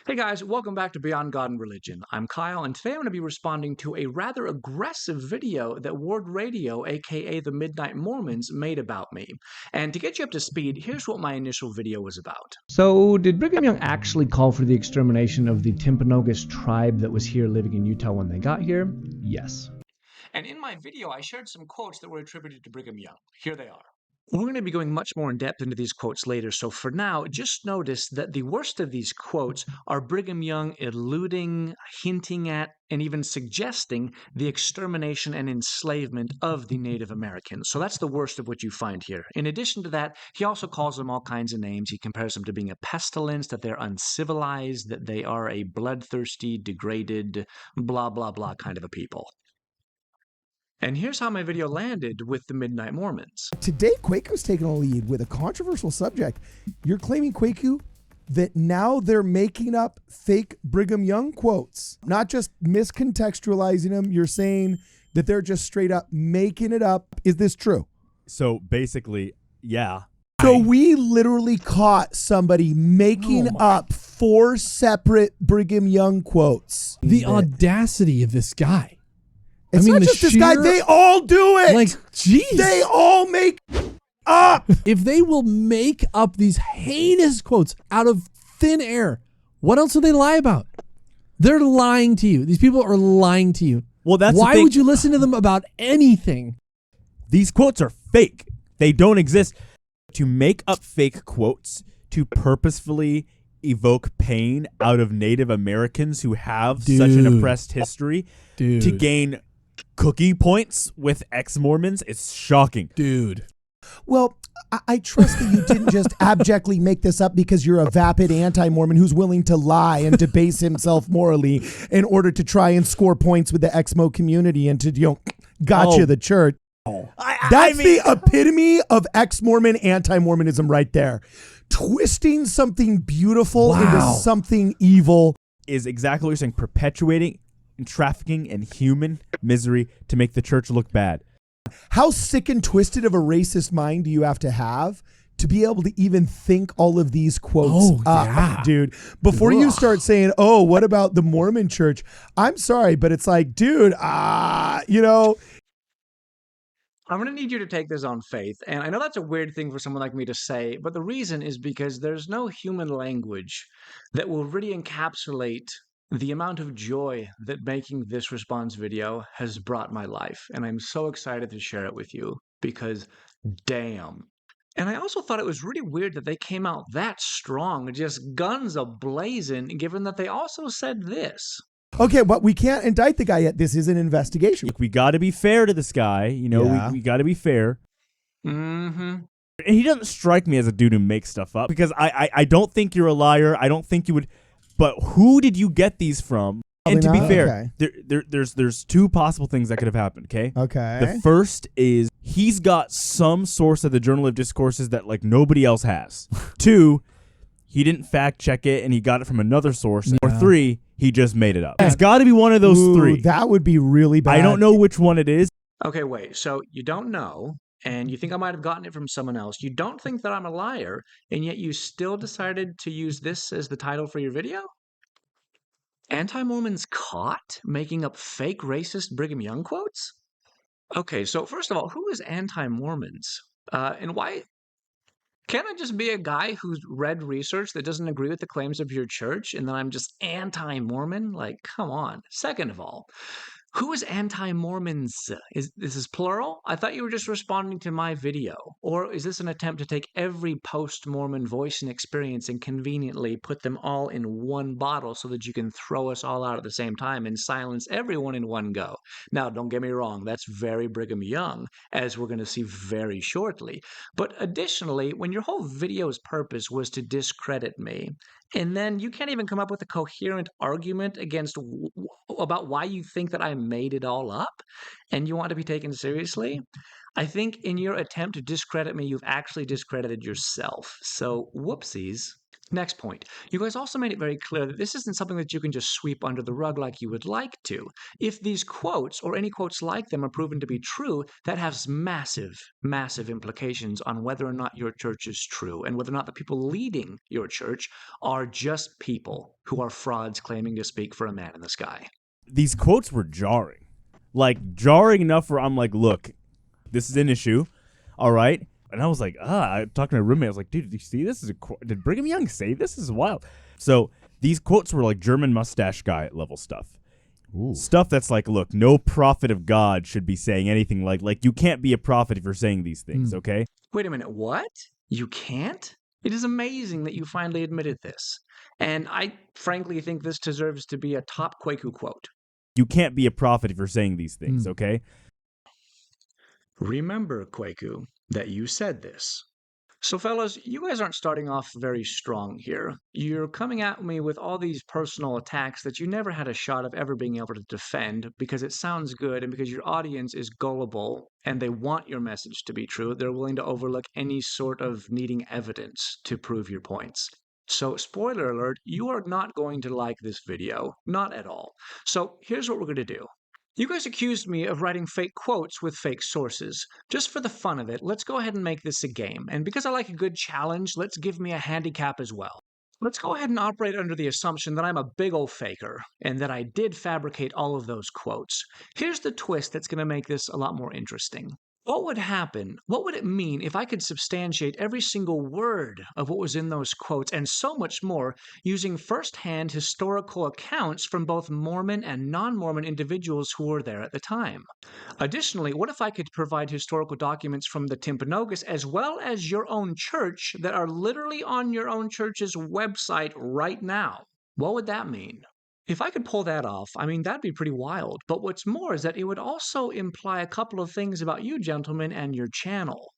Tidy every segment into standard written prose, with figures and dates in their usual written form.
Hey guys, welcome back to Beyond God and Religion. I'm Kyle, and today I'm going to be responding to a rather aggressive video that Ward Radio, aka the Midnight Mormons, made about me. And to get you up to speed, here's what my initial video was about. So, did Brigham Young actually call for the extermination of the Timpanogos Tribe that was here living in Utah when they got here? Yes. And in my video, I shared some quotes that were attributed to Brigham Young. Here they are. We're going to be going much more in depth into these quotes later, so for now, just notice that the worst of these quotes are Brigham Young alluding, hinting at, and even suggesting the extermination and enslavement of the Native Americans. So that's the worst of what you find here. In addition to that, he also calls them all kinds of names. He compares them to being a pestilence, that they're uncivilized, that they are a bloodthirsty, degraded, blah, blah, blah kind of a people. And here's how my video landed with the Midnight Mormons. Today, Kwaku's taking a lead with a controversial subject. You're claiming, Kwaku, that now they're making up fake Brigham Young quotes, not just miscontextualizing them. You're saying that they're just straight up making it up. Is this true? So basically, yeah. So we literally caught somebody making up 4 separate Brigham Young quotes. The audacity of this guy. It's not just this guy. They all do it. Like, geez. They all make up. If they will make up these heinous quotes out of thin air, what else do they lie about? They're lying to you. These people are lying to you. Well, that's why would you listen to them about anything? These quotes are fake. They don't exist. To make up fake quotes, to purposefully evoke pain out of Native Americans who have such an oppressed history, to gain cookie points with ex-Mormons, it's shocking. Dude. Well, I trust that you didn't just abjectly make this up because you're a vapid anti-Mormon who's willing to lie and debase himself morally in order to try and score points with the ex-Mo community and to, gotcha the church. That's the epitome of ex-Mormon anti-Mormonism right there. Twisting something beautiful into something evil. Is exactly what you're saying, perpetuating and trafficking in human misery to make the church look bad. How sick and twisted of a racist mind do you have to be able to even think all of these quotes up, dude? Before you start saying, oh, what about the Mormon Church? I'm sorry, but it's like, dude, I'm going to need you to take this on faith. And I know that's a weird thing for someone like me to say, but the reason is because there's no human language that will really encapsulate the amount of joy that making this response video has brought my life. And I'm so excited to share it with you because damn. And I also thought it was really weird that they came out that strong, just guns a-blazing, given that they also said this. Okay, but we can't indict the guy yet. This is an investigation. We got to be fair to this guy. We got to be fair. Mm-hmm. And he doesn't strike me as a dude who makes stuff up because I don't think you're a liar. I don't think you would. But who did you get these from? And to be fair, there's 2 possible things that could have happened, okay? Okay. The first is he's got some source of the Journal of Discourses that like nobody else has. 2, he didn't fact check it and he got it from another source. Or 3, he just made it up. It's got to be one of those 3. That would be really bad. I don't know which one it is. Okay, wait. So you don't know, and you think I might have gotten it from someone else. You don't think that I'm a liar, and yet you still decided to use this as the title for your video? Anti-Mormons caught making up fake racist Brigham Young quotes? Okay, so first of all, who is anti-Mormons? And why? Can't I just be a guy who's read research that doesn't agree with the claims of your church and then I'm just anti-Mormon? Like, come on. Second of all, who is anti-Mormons? Is this plural? I thought you were just responding to my video. Or is this an attempt to take every post-Mormon voice and experience and conveniently put them all in one bottle so that you can throw us all out at the same time and silence everyone in one go? Now, don't get me wrong, that's very Brigham Young, as we're going to see very shortly. But additionally, when your whole video's purpose was to discredit me, and then you can't even come up with a coherent argument about why you think that I made it all up, and you want to be taken seriously, I think in your attempt to discredit me, you've actually discredited yourself. So, whoopsies. Next point. You guys also made it very clear that this isn't something that you can just sweep under the rug like you would like to. If these quotes, or any quotes like them, are proven to be true, that has massive, massive implications on whether or not your church is true, and whether or not the people leading your church are just people who are frauds claiming to speak for a man in the sky. These quotes were jarring. Like, jarring enough where I'm like, look, this is an issue, all right? And I was like, I talked to my roommate. I was like, dude, did you see this? Did Brigham Young say this? This is wild. So these quotes were like German mustache guy level stuff. Ooh. Stuff that's like, look, no prophet of God should be saying anything like you can't be a prophet if you're saying these things, okay? Wait a minute, what? You can't? It is amazing that you finally admitted this. And I frankly think this deserves to be a top Kwaku quote. You can't be a prophet if you're saying these things, okay? Remember, Kwaku, that you said this. So, fellas, you guys aren't starting off very strong here. You're coming at me with all these personal attacks that you never had a shot of ever being able to defend because it sounds good and because your audience is gullible and they want your message to be true. They're willing to overlook any sort of needing evidence to prove your points. So, spoiler alert, you are not going to like this video. Not at all. So, here's what we're going to do. You guys accused me of writing fake quotes with fake sources. Just for the fun of it, let's go ahead and make this a game. And because I like a good challenge, let's give me a handicap as well. Let's go ahead and operate under the assumption that I'm a big old faker, and that I did fabricate all of those quotes. Here's the twist that's going to make this a lot more interesting. What would happen? What would it mean if I could substantiate every single word of what was in those quotes and so much more using first-hand historical accounts from both Mormon and non-Mormon individuals who were there at the time? Additionally, what if I could provide historical documents from the Timpanogos as well as your own church that are literally on your own church's website right now? What would that mean? If I could pull that off, I mean, that'd be pretty wild. But what's more is that it would also imply a couple of things about you gentlemen and your channel.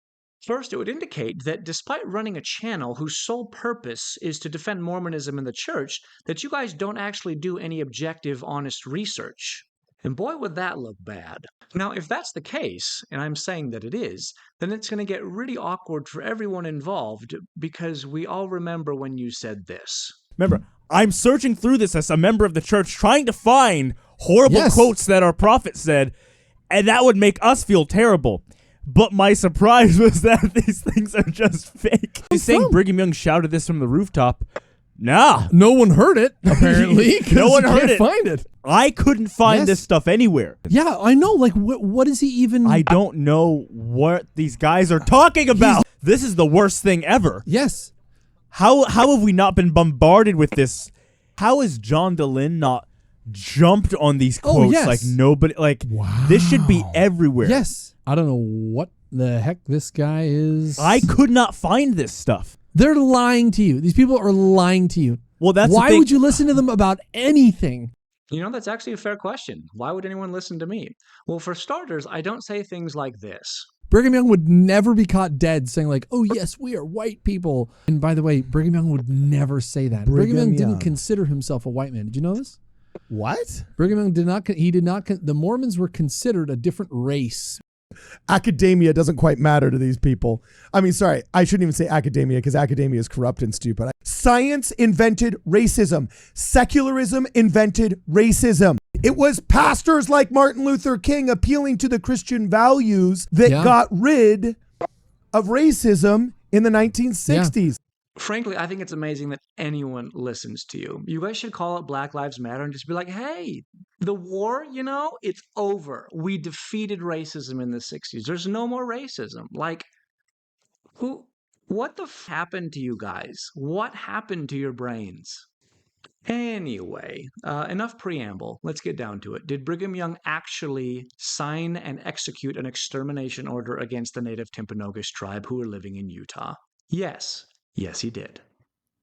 First, it would indicate that despite running a channel whose sole purpose is to defend Mormonism in the church, that you guys don't actually do any objective, honest research. And boy, would that look bad. Now, if that's the case, and I'm saying that it is, then it's going to get really awkward for everyone involved because we all remember when you said this. Remember, I'm searching through this as a member of the church, trying to find horrible quotes that our prophet said, and that would make us feel terrible. But my surprise was that these things are just fake. He's saying Brigham Young shouted this from the rooftop. Nah. No one heard it, apparently. No one heard can't it. Find it. I couldn't find this stuff anywhere. Yeah, I know. Like, what is he even... I don't know what these guys are talking about. This is the worst thing ever. Yes. How have we not been bombarded with this? How has John DeLynn not jumped on these quotes like nobody? Like, this should be everywhere. Yes. I don't know what the heck this guy is. I could not find this stuff. They're lying to you. These people are lying to you. Well, that's why would you listen to them about anything? You know, that's actually a fair question. Why would anyone listen to me? Well, for starters, I don't say things like this. Brigham Young would never be caught dead saying like, oh, yes, we are white people. And by the way, Brigham Young would never say that. Brigham Young didn't consider himself a white man. Did you know this? What? Brigham Young did not. He did not. The Mormons were considered a different race. Academia doesn't quite matter to these people. I mean, sorry, I shouldn't even say academia because academia is corrupt and stupid. Science invented racism. Secularism invented racism. It was pastors like Martin Luther King appealing to the Christian values that got rid of racism in the 1960s. Yeah. Frankly, I think it's amazing that anyone listens to you. You guys should call it Black Lives Matter and just be like, hey, the war, you know, it's over. We defeated racism in the 60s. There's no more racism. Like, what the happened to you guys? What happened to your brains? Anyway, enough preamble. Let's get down to it. Did Brigham Young actually sign and execute an extermination order against the native Timpanogos tribe who were living in Utah? Yes. Yes, he did.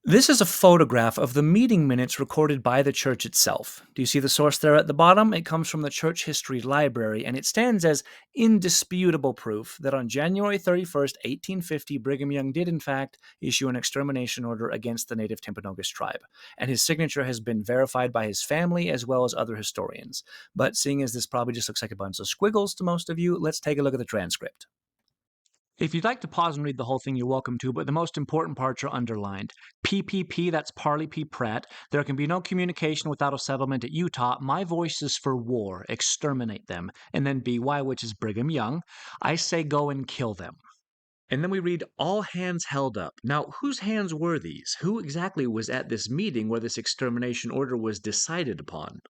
This is a photograph of the meeting minutes recorded by the church itself. Do you see the source there at the bottom? It comes from the Church History Library, and it stands as indisputable proof that on January 31st, 1850, Brigham Young did, in fact, issue an extermination order against the native Timpanogos tribe. And his signature has been verified by his family as well as other historians. But seeing as this probably just looks like a bunch of squiggles to most of you, let's take a look at the transcript. If you'd like to pause and read the whole thing, you're welcome to, but the most important parts are underlined. PPP, that's Parley P. Pratt. There can be no communication without a settlement at Utah. My voice is for war. Exterminate them. And then BY, which is Brigham Young. I say go and kill them. And then we read, all hands held up. Now, whose hands were these? Who exactly was at this meeting where this extermination order was decided upon?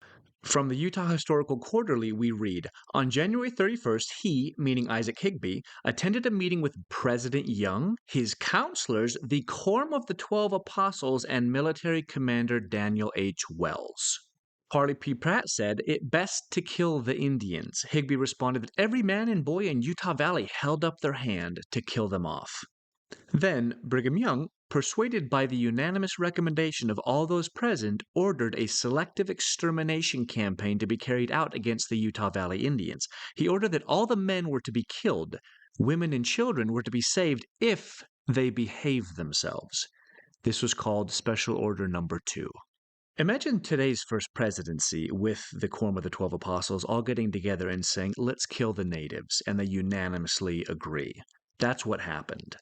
From the Utah Historical Quarterly, we read, on January 31st, he, meaning Isaac Higbee, attended a meeting with President Young, his counselors, the Quorum of the 12 Apostles, and military commander Daniel H. Wells. Parley P. Pratt said, it best to kill the Indians. Higbee responded that every man and boy in Utah Valley held up their hand to kill them off. Then Brigham Young, persuaded by the unanimous recommendation of all those present, ordered a selective extermination campaign to be carried out against the Utah Valley Indians. He ordered that all the men were to be killed. Women and children were to be saved if they behaved themselves. This was called Special Order Number 2. Imagine today's first presidency with the Quorum of the 12 Apostles all getting together and saying, let's kill the natives, and they unanimously agree. That's what happened.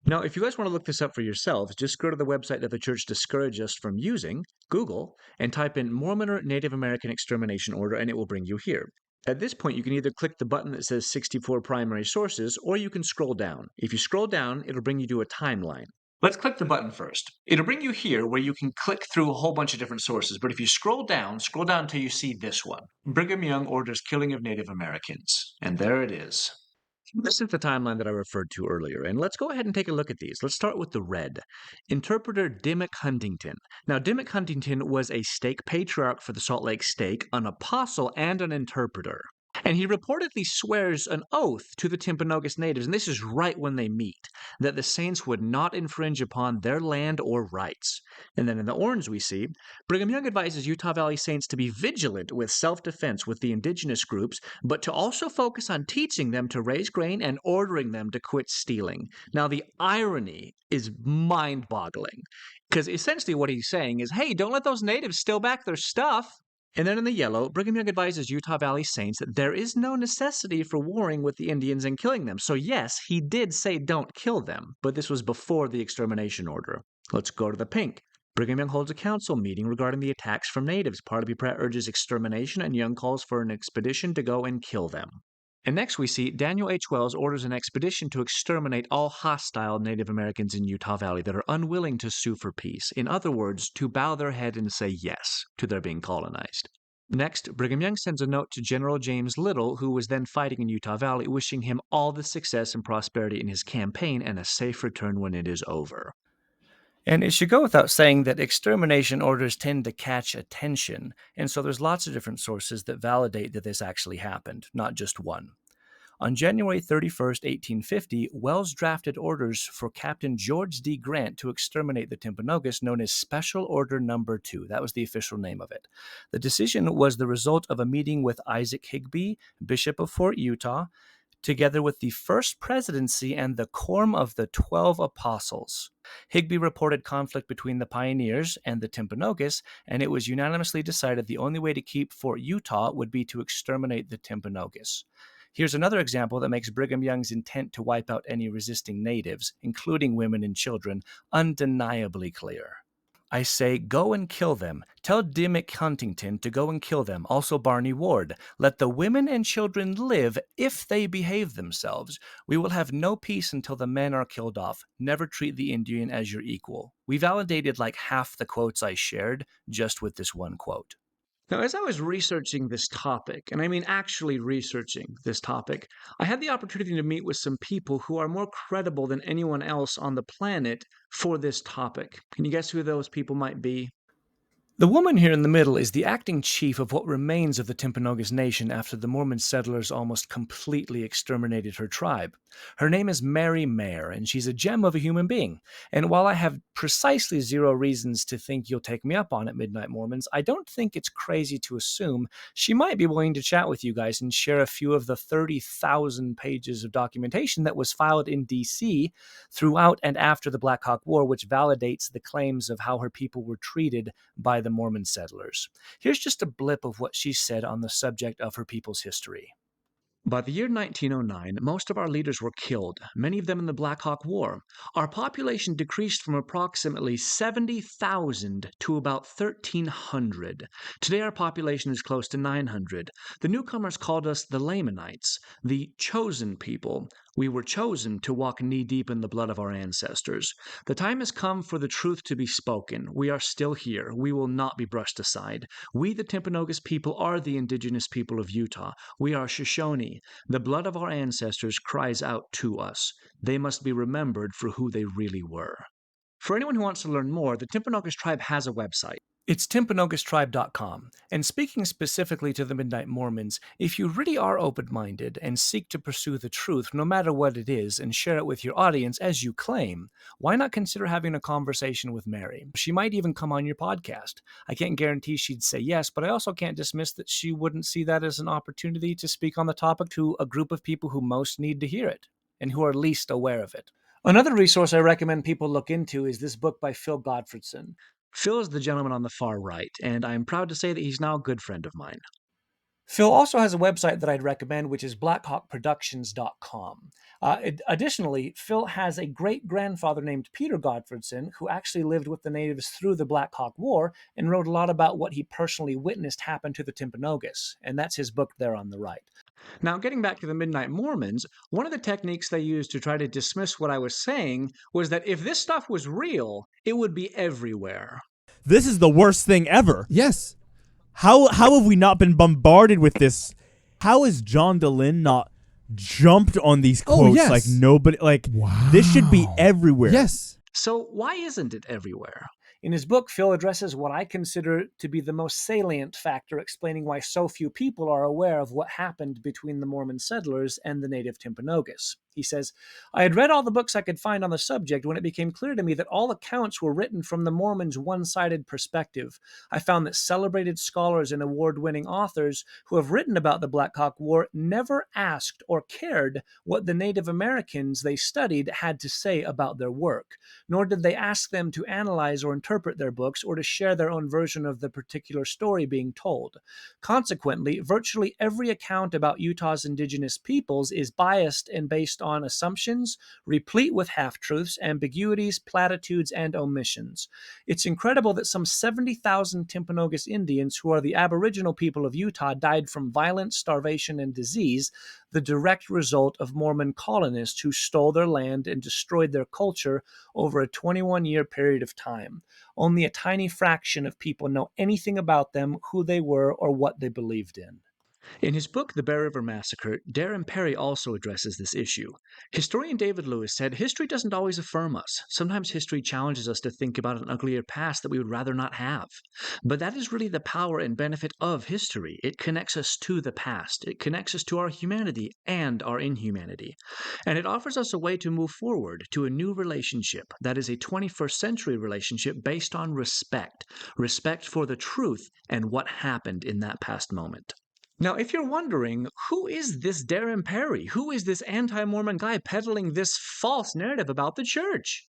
Now, if you guys want to look this up for yourselves, just go to the website that the church discouraged us from using, Google, and type in Mormon or Native American Extermination Order, and it will bring you here. At this point, you can either click the button that says 64 primary sources, or you can scroll down. If you scroll down, it'll bring you to a timeline. Let's click the button first. It'll bring you here where you can click through a whole bunch of different sources, but if you scroll down until you see this one. Brigham Young orders killing of Native Americans. And there it is. This is the timeline that I referred to earlier, and let's go ahead and take a look at these. Let's start with the red. Interpreter Dimmick Huntington. Now, Dimmick Huntington was a stake patriarch for the Salt Lake Stake, an apostle, and an interpreter. And he reportedly swears an oath to the Timpanogos natives, and this is right when they meet, that the saints would not infringe upon their land or rights. And then in the orange we see, Brigham Young advises Utah Valley saints to be vigilant with self-defense with the indigenous groups, but to also focus on teaching them to raise grain and ordering them to quit stealing. Now the irony is mind-boggling, because essentially what he's saying is, hey, don't let those natives steal back their stuff. And then in the yellow, Brigham Young advises Utah Valley saints that there is no necessity for warring with the Indians and killing them. So yes, he did say don't kill them, but this was before the extermination order. Let's go to the pink. Brigham Young holds a council meeting regarding the attacks from natives. Parley Pratt urges extermination, and Young calls for an expedition to go and kill them. And next we see Daniel H. Wells orders an expedition to exterminate all hostile Native Americans in Utah Valley that are unwilling to sue for peace. In other words, to bow their head and say yes to their being colonized. Next, Brigham Young sends a note to General James Little, who was then fighting in Utah Valley, wishing him all the success and prosperity in his campaign and a safe return when it is over. And it should go without saying that extermination orders tend to catch attention, and so there's lots of different sources that validate that this actually happened, not just one. On January 31st, 1850, Wells drafted orders for Captain George D. Grant to exterminate the Timpanogos, known as Special Order Number 2. That was the official name of it. The decision was the result of a meeting with Isaac Higbee, Bishop of Fort Utah, together with the First Presidency and the Quorum of the 12 Apostles. Higbee reported conflict between the pioneers and the Timpanogos, and it was unanimously decided the only way to keep Fort Utah would be to exterminate the Timpanogos. Here's another example that makes Brigham Young's intent to wipe out any resisting natives, including women and children, undeniably clear. I say, go and kill them. Tell Dimmick Huntington to go and kill them. Also Barney Ward. Let the women and children live if they behave themselves. We will have no peace until the men are killed off. Never treat the Indian as your equal. We validated like half the quotes I shared just with this one quote. Now, as I was researching this topic, and I mean actually researching this topic, I had the opportunity to meet with some people who are more credible than anyone else on the planet for this topic. Can you guess who those people might be? The woman here in the middle is the acting chief of what remains of the Timpanogos Nation after the Mormon settlers almost completely exterminated her tribe. Her name is Mary Mayer, and she's a gem of a human being. And while I have precisely zero reasons to think you'll take me up on it, Midnight Mormons, I don't think it's crazy to assume she might be willing to chat with you guys and share a few of the 30,000 pages of documentation that was filed in D.C. throughout and after the Black Hawk War, which validates the claims of how her people were treated by the Mormon settlers. Here's just a blip of what she said on the subject of her people's history. By the year 1909, most of our leaders were killed, many of them in the Black Hawk War. Our population decreased from approximately 70,000 to about 1,300. Today our population is close to 900. The newcomers called us the Lamanites, the chosen people. We were chosen to walk knee-deep in the blood of our ancestors. The time has come for the truth to be spoken. We are still here. We will not be brushed aside. We, the Timpanogos people, are the indigenous people of Utah. We are Shoshone. The blood of our ancestors cries out to us. They must be remembered for who they really were. For anyone who wants to learn more, the Timpanogos Tribe has a website. It's Timpanogos.tribe.com. And speaking specifically to the Midnight Mormons, if you really are open-minded and seek to pursue the truth, no matter what it is, and share it with your audience as you claim, why not consider having a conversation with Mary? She might even come on your podcast. I can't guarantee she'd say yes, but I also can't dismiss that she wouldn't see that as an opportunity to speak on the topic to a group of people who most need to hear it and who are least aware of it. Another resource I recommend people look into is this book by Phil Gottfredson. Phil is the gentleman on the far right, and I am proud to say that he's now a good friend of mine. Phil also has a website that I'd recommend, which is blackhawkproductions.com. Additionally, Phil has a great-grandfather named Peter Gottfredson, who actually lived with the natives through the Black Hawk War and wrote a lot about what he personally witnessed happen to the Timpanogos, and that's his book there on the right. Now, getting back to the Midnight Mormons, one of the techniques they used to try to dismiss what I was saying was that if this stuff was real, it would be everywhere. This is the worst thing ever. Yes. How have we not been bombarded with this? How has John DeLynn not jumped on these quotes yes. like nobody? Like, this should be everywhere. Yes. So why isn't it everywhere? In his book, Phil addresses what I consider to be the most salient factor explaining why so few people are aware of what happened between the Mormon settlers and the native Timpanogos. He says, I had read all the books I could find on the subject when it became clear to me that all accounts were written from the Mormons' one-sided perspective. I found that celebrated scholars and award-winning authors who have written about the Black Hawk War never asked or cared what the Native Americans they studied had to say about their work, nor did they ask them to analyze or interpret their books or to share their own version of the particular story being told. Consequently, virtually every account about Utah's indigenous peoples is biased and based on assumptions, replete with half-truths, ambiguities, platitudes, and omissions. It's incredible that some 70,000 Timpanogos Indians, who are the Aboriginal people of Utah, died from violence, starvation, and disease, the direct result of Mormon colonists who stole their land and destroyed their culture over a 21-year period of time. Only a tiny fraction of people know anything about them, who they were, or what they believed in. In his book, The Bear River Massacre, Darren Perry also addresses this issue. Historian David Lewis said, history doesn't always affirm us. Sometimes history challenges us to think about an uglier past that we would rather not have. But that is really the power and benefit of history. It connects us to the past. It connects us to our humanity and our inhumanity. And it offers us a way to move forward to a new relationship that is a 21st century relationship based on respect. Respect for the truth and what happened in that past moment. Now, if you're wondering, who is this Darren Perry? Who is this anti-Mormon guy peddling this false narrative about the church?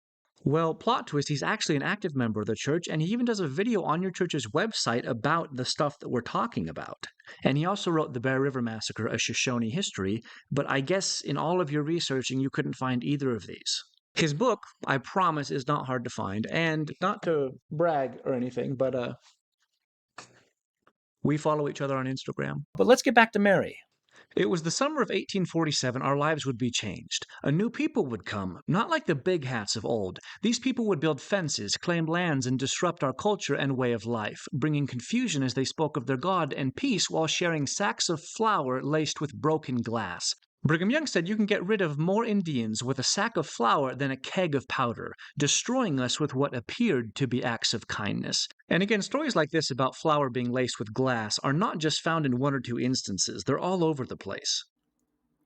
Well, plot twist, he's actually an active member of the church, and he even does a video on your church's website about the stuff that we're talking about. And he also wrote The Bear River Massacre, a Shoshone history, but I guess in all of your researching, you couldn't find either of these. His book, I promise, is not hard to find, and not to brag or anything, but we follow each other on Instagram. But let's get back to Mary. It was the summer of 1847 our lives would be changed. A new people would come, not like the big hats of old. These people would build fences, claim lands, and disrupt our culture and way of life, bringing confusion as they spoke of their God and peace while sharing sacks of flour laced with broken glass. Brigham Young said you can get rid of more Indians with a sack of flour than a keg of powder, destroying us with what appeared to be acts of kindness. And again, stories like this about flour being laced with glass are not just found in one or two instances, they're all over the place.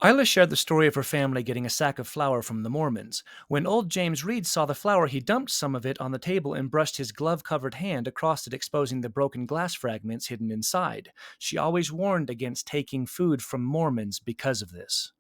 Isla shared the story of her family getting a sack of flour from the Mormons. When old James Reed saw the flour, he dumped some of it on the table and brushed his glove-covered hand across it, exposing the broken glass fragments hidden inside. She always warned against taking food from Mormons because of this.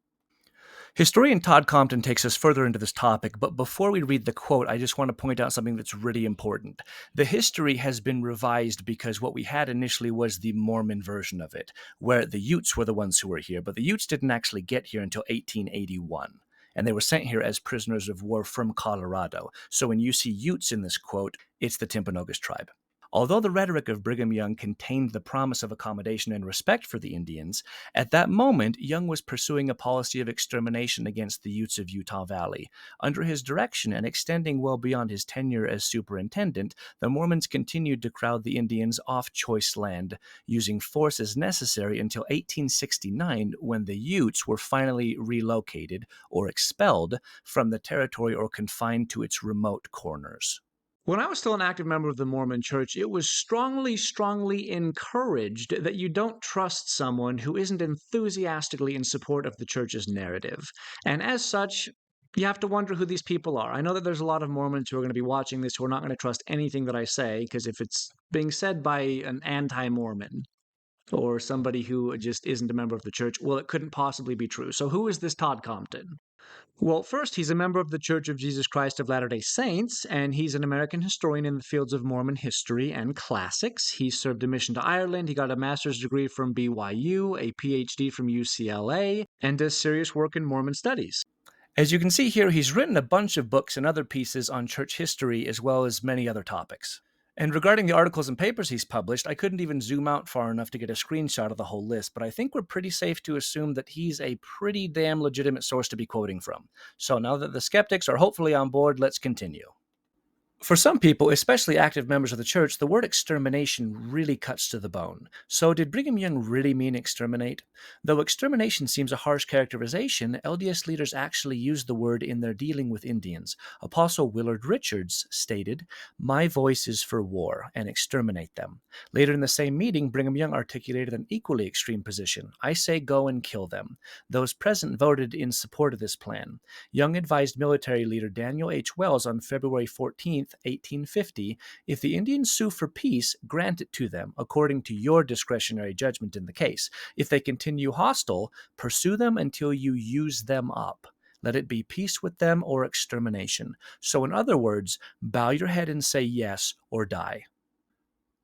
Historian Todd Compton takes us further into this topic, but before we read the quote, I just want to point out something that's really important. The history has been revised because what we had initially was the Mormon version of it, where the Utes were the ones who were here, but the Utes didn't actually get here until 1881. And they were sent here as prisoners of war from Colorado. So when you see Utes in this quote, it's the Timpanogos Tribe. Although the rhetoric of Brigham Young contained the promise of accommodation and respect for the Indians, at that moment, Young was pursuing a policy of extermination against the Utes of Utah Valley. Under his direction and extending well beyond his tenure as superintendent, the Mormons continued to crowd the Indians off choice land, using force as necessary until 1869, when the Utes were finally relocated or expelled from the territory or confined to its remote corners. When I was still an active member of the Mormon Church, it was strongly encouraged that you don't trust someone who isn't enthusiastically in support of the church's narrative. And as such, you have to wonder who these people are. I know that there's a lot of Mormons who are going to be watching this who are not going to trust anything that I say, because if it's being said by an anti-Mormon or somebody who just isn't a member of the church, well, it couldn't possibly be true. So who is this Todd Compton? Well, first, he's a member of the Church of Jesus Christ of Latter-day Saints, and he's an American historian in the fields of Mormon history and classics. He served a mission to Ireland, he got a master's degree from BYU, a PhD from UCLA, and does serious work in Mormon studies. As you can see here, he's written a bunch of books and other pieces on church history as well as many other topics. And regarding the articles and papers he's published, I couldn't even zoom out far enough to get a screenshot of the whole list, but I think we're pretty safe to assume that he's a pretty damn legitimate source to be quoting from. So now that the skeptics are hopefully on board, let's continue. For some people, especially active members of the church, the word extermination really cuts to the bone. So did Brigham Young really mean exterminate? Though extermination seems a harsh characterization, LDS leaders actually used the word in their dealing with Indians. Apostle Willard Richards stated, "My voice is for war, and exterminate them." Later in the same meeting, Brigham Young articulated an equally extreme position. "I say go and kill them." Those present voted in support of this plan. Young advised military leader Daniel H. Wells on February 14th, 1850, "If the Indians sue for peace, grant it to them, according to your discretionary judgment in the case. If they continue hostile, pursue them until you use them up. Let it be peace with them or extermination." So in other words, bow your head and say yes or die.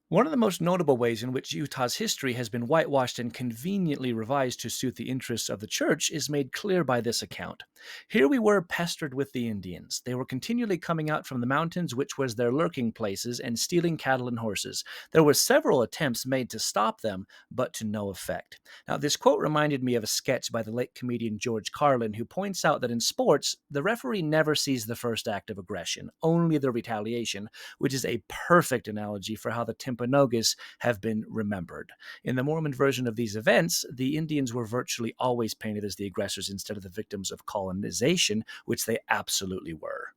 One of the most notable ways in which Utah's history has been whitewashed and conveniently revised to suit the interests of the church is made clear by this account. Here we were pestered with the Indians. They were continually coming out from the mountains, which was their lurking places, and stealing cattle and horses. There were several attempts made to stop them, but to no effect. Now, this quote reminded me of a sketch by the late comedian George Carlin, who points out that in sports, the referee never sees the first act of aggression, only the retaliation, which is a perfect analogy for how the Timpanogos have been remembered. In the Mormon version of these events, the Indians were virtually always painted as the aggressors instead of the victims of colonization, which they absolutely were.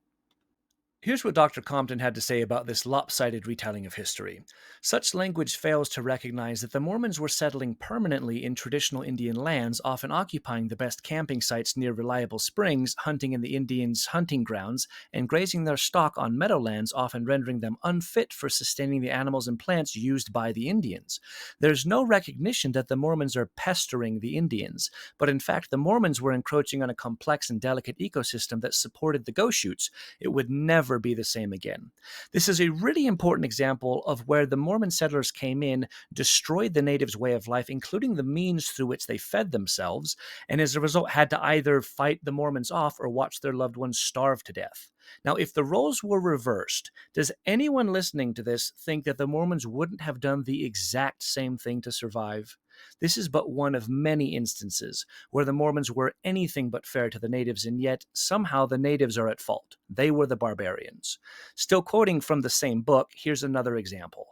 Here's what Dr. Compton had to say about this lopsided retelling of history. Such language fails to recognize that the Mormons were settling permanently in traditional Indian lands, often occupying the best camping sites near reliable springs, hunting in the Indians' hunting grounds, and grazing their stock on meadowlands, often rendering them unfit for sustaining the animals and plants used by the Indians. There's no recognition that the Mormons are pestering the Indians, but in fact the Mormons were encroaching on a complex and delicate ecosystem that supported the Goshutes. It would never be the same again. This is a really important example of where the Mormon settlers came in, destroyed the natives' way of life, including the means through which they fed themselves, and as a result had to either fight the Mormons off or watch their loved ones starve to death. Now, if the roles were reversed, does anyone listening to this think that the Mormons wouldn't have done the exact same thing to survive? This is but one of many instances where the Mormons were anything but fair to the natives, and yet somehow the natives are at fault. They were the barbarians. Still quoting from the same book, here's another example.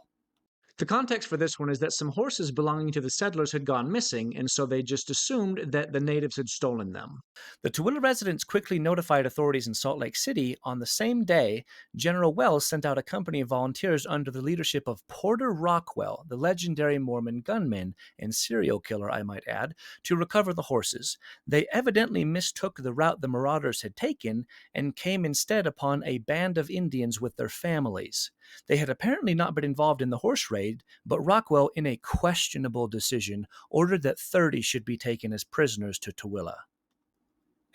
The context for this one is that some horses belonging to the settlers had gone missing, and so they just assumed that the natives had stolen them. The Tooele residents quickly notified authorities in Salt Lake City. On the same day, General Wells sent out a company of volunteers under the leadership of Porter Rockwell, the legendary Mormon gunman and serial killer, I might add, to recover the horses. They evidently mistook the route the marauders had taken and came instead upon a band of Indians with their families. They had apparently not been involved in the horse raid, but Rockwell, in a questionable decision, ordered that 30 should be taken as prisoners to Tooele.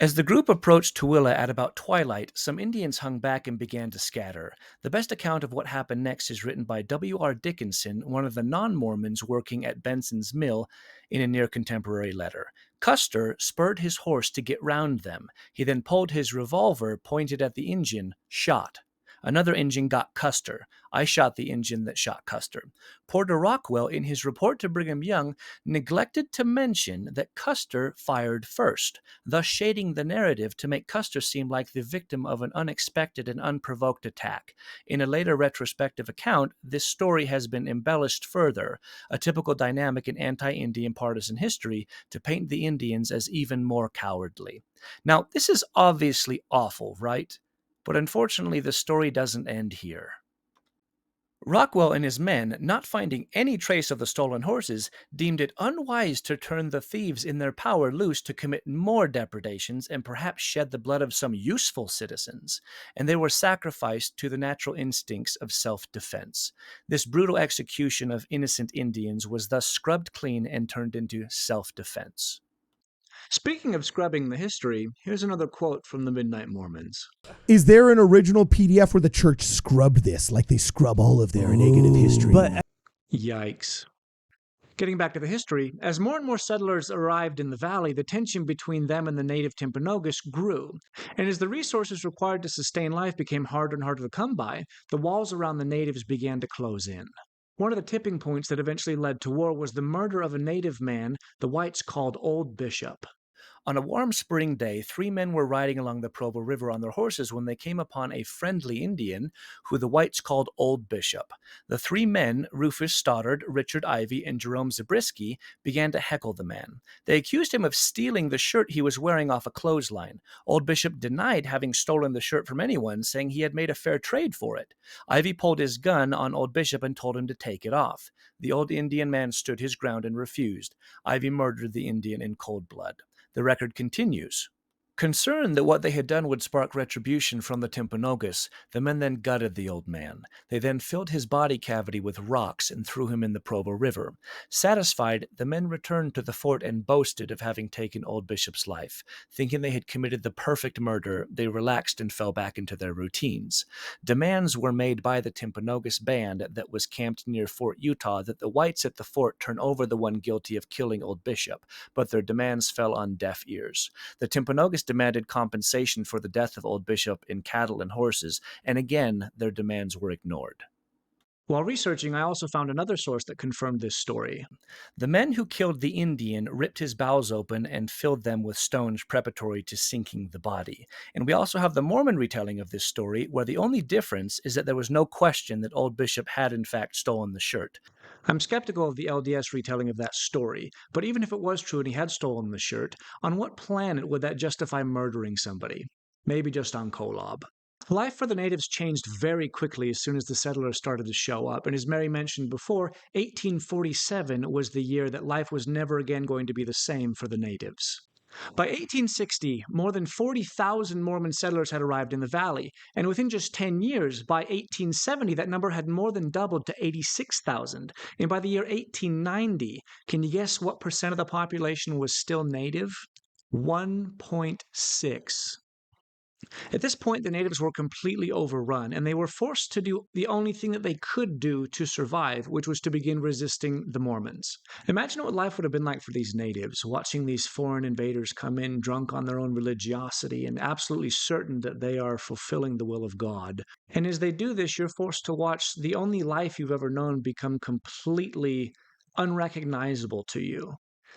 As the group approached Tooele at about twilight, some Indians hung back and began to scatter. The best account of what happened next is written by W.R. Dickinson, one of the non-Mormons working at Benson's Mill, in a near-contemporary letter. Custer spurred his horse to get round them. He then pulled his revolver, pointed at the Indian, shot. Another Indian got Custer. I shot the Indian that shot Custer. Porter Rockwell, in his report to Brigham Young, neglected to mention that Custer fired first, thus shading the narrative to make Custer seem like the victim of an unexpected and unprovoked attack. In a later retrospective account, this story has been embellished further, a typical dynamic in anti-Indian partisan history, to paint the Indians as even more cowardly. Now, this is obviously awful, right? But unfortunately, the story doesn't end here. Rockwell and his men, not finding any trace of the stolen horses, deemed it unwise to turn the thieves in their power loose to commit more depredations and perhaps shed the blood of some useful citizens, and they were sacrificed to the natural instincts of self-defense. This brutal execution of innocent Indians was thus scrubbed clean and turned into self-defense. Speaking of scrubbing the history, here's another quote from the Midnight Mormons. Is there an original PDF where the church scrubbed this, like they scrub all of their negative history? But Yikes. Getting back to the history, as more and more settlers arrived in the valley, the tension between them and the native Timpanogos grew. And as the resources required to sustain life became harder and harder to come by, the walls around the natives began to close in. One of the tipping points that eventually led to war was the murder of a native man the whites called Old Bishop. On a warm spring day, 3 men were riding along the Provo River on their horses when they came upon a friendly Indian who the whites called Old Bishop. The 3 men, Rufus Stoddard, Richard Ivy, and Jerome Zabriskie, began to heckle the man. They accused him of stealing the shirt he was wearing off a clothesline. Old Bishop denied having stolen the shirt from anyone, saying he had made a fair trade for it. Ivy pulled his gun on Old Bishop and told him to take it off. The old Indian man stood his ground and refused. Ivy murdered the Indian in cold blood. The record continues. Concerned that what they had done would spark retribution from the Timpanogos, the men then gutted the old man. They then filled his body cavity with rocks and threw him in the Provo River. Satisfied, the men returned to the fort and boasted of having taken Old Bishop's life. Thinking they had committed the perfect murder, they relaxed and fell back into their routines. Demands were made by the Timpanogos band that was camped near Fort Utah that the whites at the fort turn over the one guilty of killing Old Bishop, but their demands fell on deaf ears. The Timpanogos demanded compensation for the death of Old Bishop in cattle and horses, and again their demands were ignored. While researching, I also found another source that confirmed this story. The men who killed the Indian ripped his bowels open and filled them with stones preparatory to sinking the body. And we also have the Mormon retelling of this story, where the only difference is that there was no question that Old Bishop had in fact stolen the shirt. I'm skeptical of the LDS retelling of that story, but even if it was true and he had stolen the shirt, on what planet would that justify murdering somebody? Maybe just on Kolob. Life for the natives changed very quickly as soon as the settlers started to show up, and as Mary mentioned before, 1847 was the year that life was never again going to be the same for the natives. By 1860, more than 40,000 Mormon settlers had arrived in the valley, and within just 10 years, by 1870, that number had more than doubled to 86,000. And by the year 1890, can you guess what percent of the population was still native? 1.6. At this point, the natives were completely overrun, and they were forced to do the only thing that they could do to survive, which was to begin resisting the Mormons. Imagine what life would have been like for these natives, watching these foreign invaders come in drunk on their own religiosity and absolutely certain that they are fulfilling the will of God. And as they do this, you're forced to watch the only life you've ever known become completely unrecognizable to you.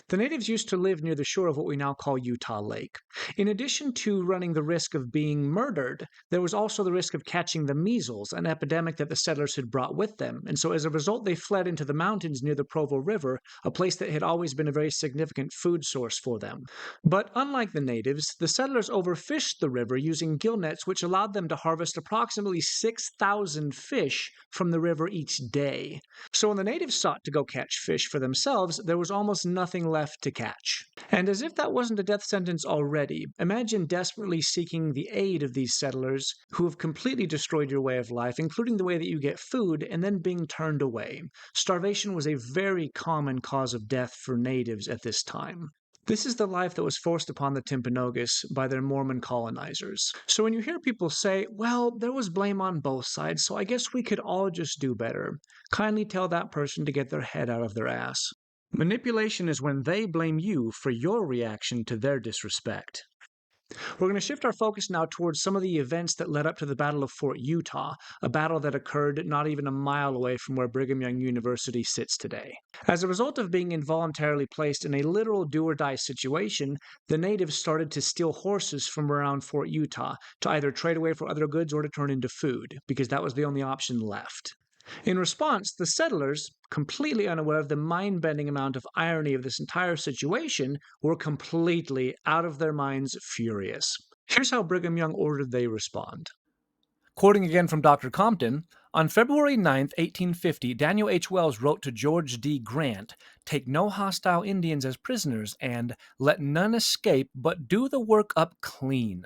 The natives used to live near the shore of what we now call Utah Lake. In addition to running the risk of being murdered, there was also the risk of catching the measles, an epidemic that the settlers had brought with them. And so as a result, they fled into the mountains near the Provo River, a place that had always been a very significant food source for them. But unlike the natives, the settlers overfished the river using gill nets, which allowed them to harvest approximately 6,000 fish from the river each day. So when the natives sought to go catch fish for themselves, there was almost nothing left to catch. And as if that wasn't a death sentence already, imagine desperately seeking the aid of these settlers who have completely destroyed your way of life, including the way that you get food, and then being turned away. Starvation was a very common cause of death for natives at this time. This is the life that was forced upon the Timpanogos by their Mormon colonizers. So when you hear people say, well, there was blame on both sides, so I guess we could all just do better, kindly tell that person to get their head out of their ass. Manipulation is when they blame you for your reaction to their disrespect. We're going to shift our focus now towards some of the events that led up to the Battle of Fort Utah, a battle that occurred not even a mile away from where Brigham Young University sits today. As a result of being involuntarily placed in a literal do-or-die situation, the natives started to steal horses from around Fort Utah to either trade away for other goods or to turn into food, because that was the only option left. In response, the settlers, completely unaware of the mind-bending amount of irony of this entire situation, were completely out of their minds furious. Here's how Brigham Young ordered they respond. Quoting again from Dr. Compton, on February 9, 1850, Daniel H. Wells wrote to George D. Grant, "Take no hostile Indians as prisoners, and let none escape, but do the work up clean."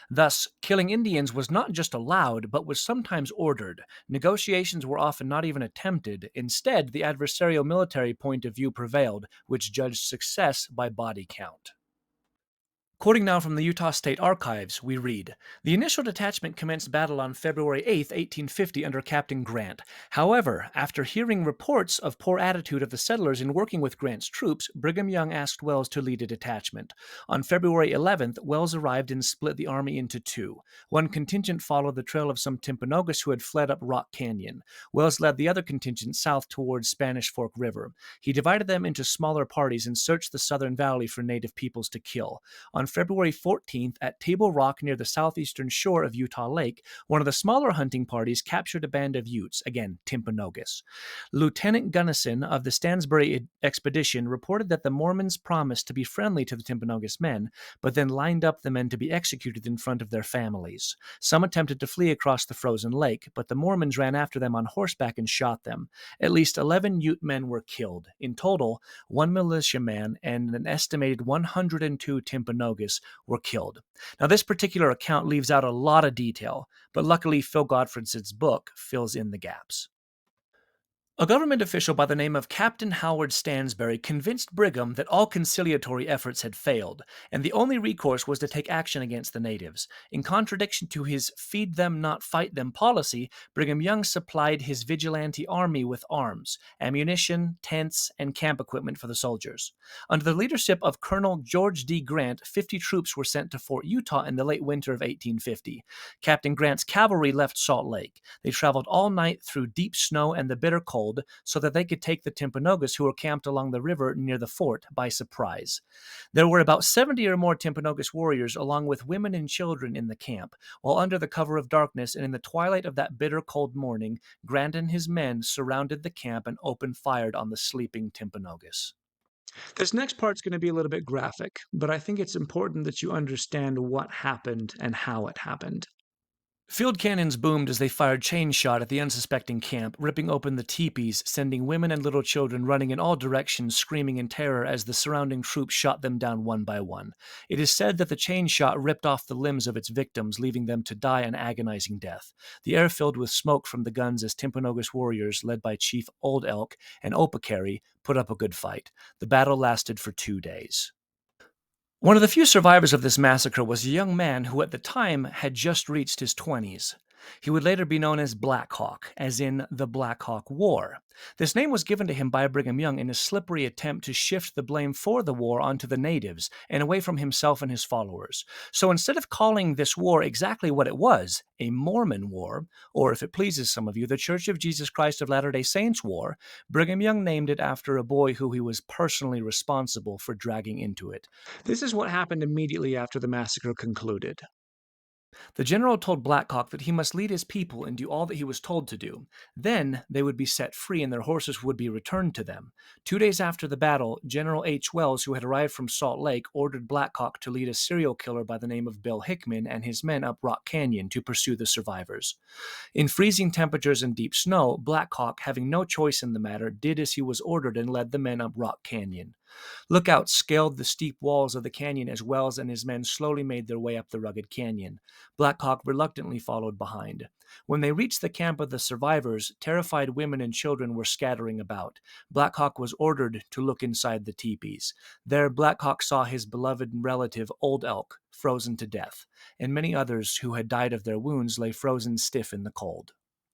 Thus, killing Indians was not just allowed, but was sometimes ordered. Negotiations were often not even attempted. Instead, the adversarial military point of view prevailed, which judged success by body count. Quoting now from the Utah State Archives, we read, "The initial detachment commenced battle on February 8, 1850 under Captain Grant. However, after hearing reports of poor attitude of the settlers in working with Grant's troops, Brigham Young asked Wells to lead a detachment. On February 11th, Wells arrived and split the army into two. One contingent followed the trail of some Timpanogos who had fled up Rock Canyon. Wells led the other contingent south towards Spanish Fork River. He divided them into smaller parties and searched the southern valley for native peoples to kill. On February 14th, at Table Rock near the southeastern shore of Utah Lake, one of the smaller hunting parties captured a band of Utes, again Timpanogos. Lieutenant Gunnison of the Stansbury expedition reported that the Mormons promised to be friendly to the Timpanogos men, but then lined up the men to be executed in front of their families. Some attempted to flee across the frozen lake, but the Mormons ran after them on horseback and shot them. At least 11 Ute men were killed. In total, 1 militiaman and an estimated 102 Timpanogos were killed. Now, this particular account leaves out a lot of detail, but luckily Phil Godfredson's book fills in the gaps. A government official by the name of Captain Howard Stansbury convinced Brigham that all conciliatory efforts had failed, and the only recourse was to take action against the natives. In contradiction to his feed them, not fight them policy, Brigham Young supplied his vigilante army with arms, ammunition, tents, and camp equipment for the soldiers. Under the leadership of Colonel George D. Grant, 50 troops were sent to Fort Utah in the late winter of 1850. Captain Grant's cavalry left Salt Lake. They traveled all night through deep snow and the bitter cold, so that they could take the Timpanogos who were camped along the river near the fort by surprise. There were about 70 or more Timpanogos warriors along with women and children in the camp, while under the cover of darkness and in the twilight of that bitter cold morning, Grant and his men surrounded the camp and opened fire on the sleeping Timpanogos. This next part's going to be a little bit graphic, but I think it's important that you understand what happened and how it happened. Field cannons boomed as they fired chain shot at the unsuspecting camp, ripping open the teepees, sending women and little children running in all directions, screaming in terror as the surrounding troops shot them down one by one. It is said that the chain shot ripped off the limbs of its victims, leaving them to die an agonizing death. The air filled with smoke from the guns as Timpanogos warriors, led by Chief Old Elk and Opakari, put up a good fight. The battle lasted for 2 days. One of the few survivors of this massacre was a young man who at the time had just reached his 20s. He would later be known as Black Hawk, as in the Black Hawk War. This name was given to him by Brigham Young in a slippery attempt to shift the blame for the war onto the natives and away from himself and his followers. So instead of calling this war exactly what it was, a Mormon war, or if it pleases some of you, the Church of Jesus Christ of Latter-day Saints War, Brigham Young named it after a boy who he was personally responsible for dragging into it. This is what happened immediately after the massacre concluded. The general told Black Hawk that he must lead his people and do all that he was told to do. Then they would be set free and their horses would be returned to them. 2 days after the battle, General H. Wells, who had arrived from Salt Lake, ordered Black Hawk to lead a serial killer by the name of Bill Hickman and his men up Rock Canyon to pursue the survivors. In freezing temperatures and deep snow, Black Hawk, having no choice in the matter, did as he was ordered and led the men up Rock Canyon. Lookouts scaled the steep walls of the canyon as Wells and his men slowly made their way up the rugged canyon. Black Hawk reluctantly followed behind. When they reached the camp of the survivors, terrified women and children were scattering about. Black Hawk was ordered to look inside the teepees. There, Black Hawk saw his beloved relative, Old Elk, frozen to death, and many others who had died of their wounds lay frozen stiff in the cold.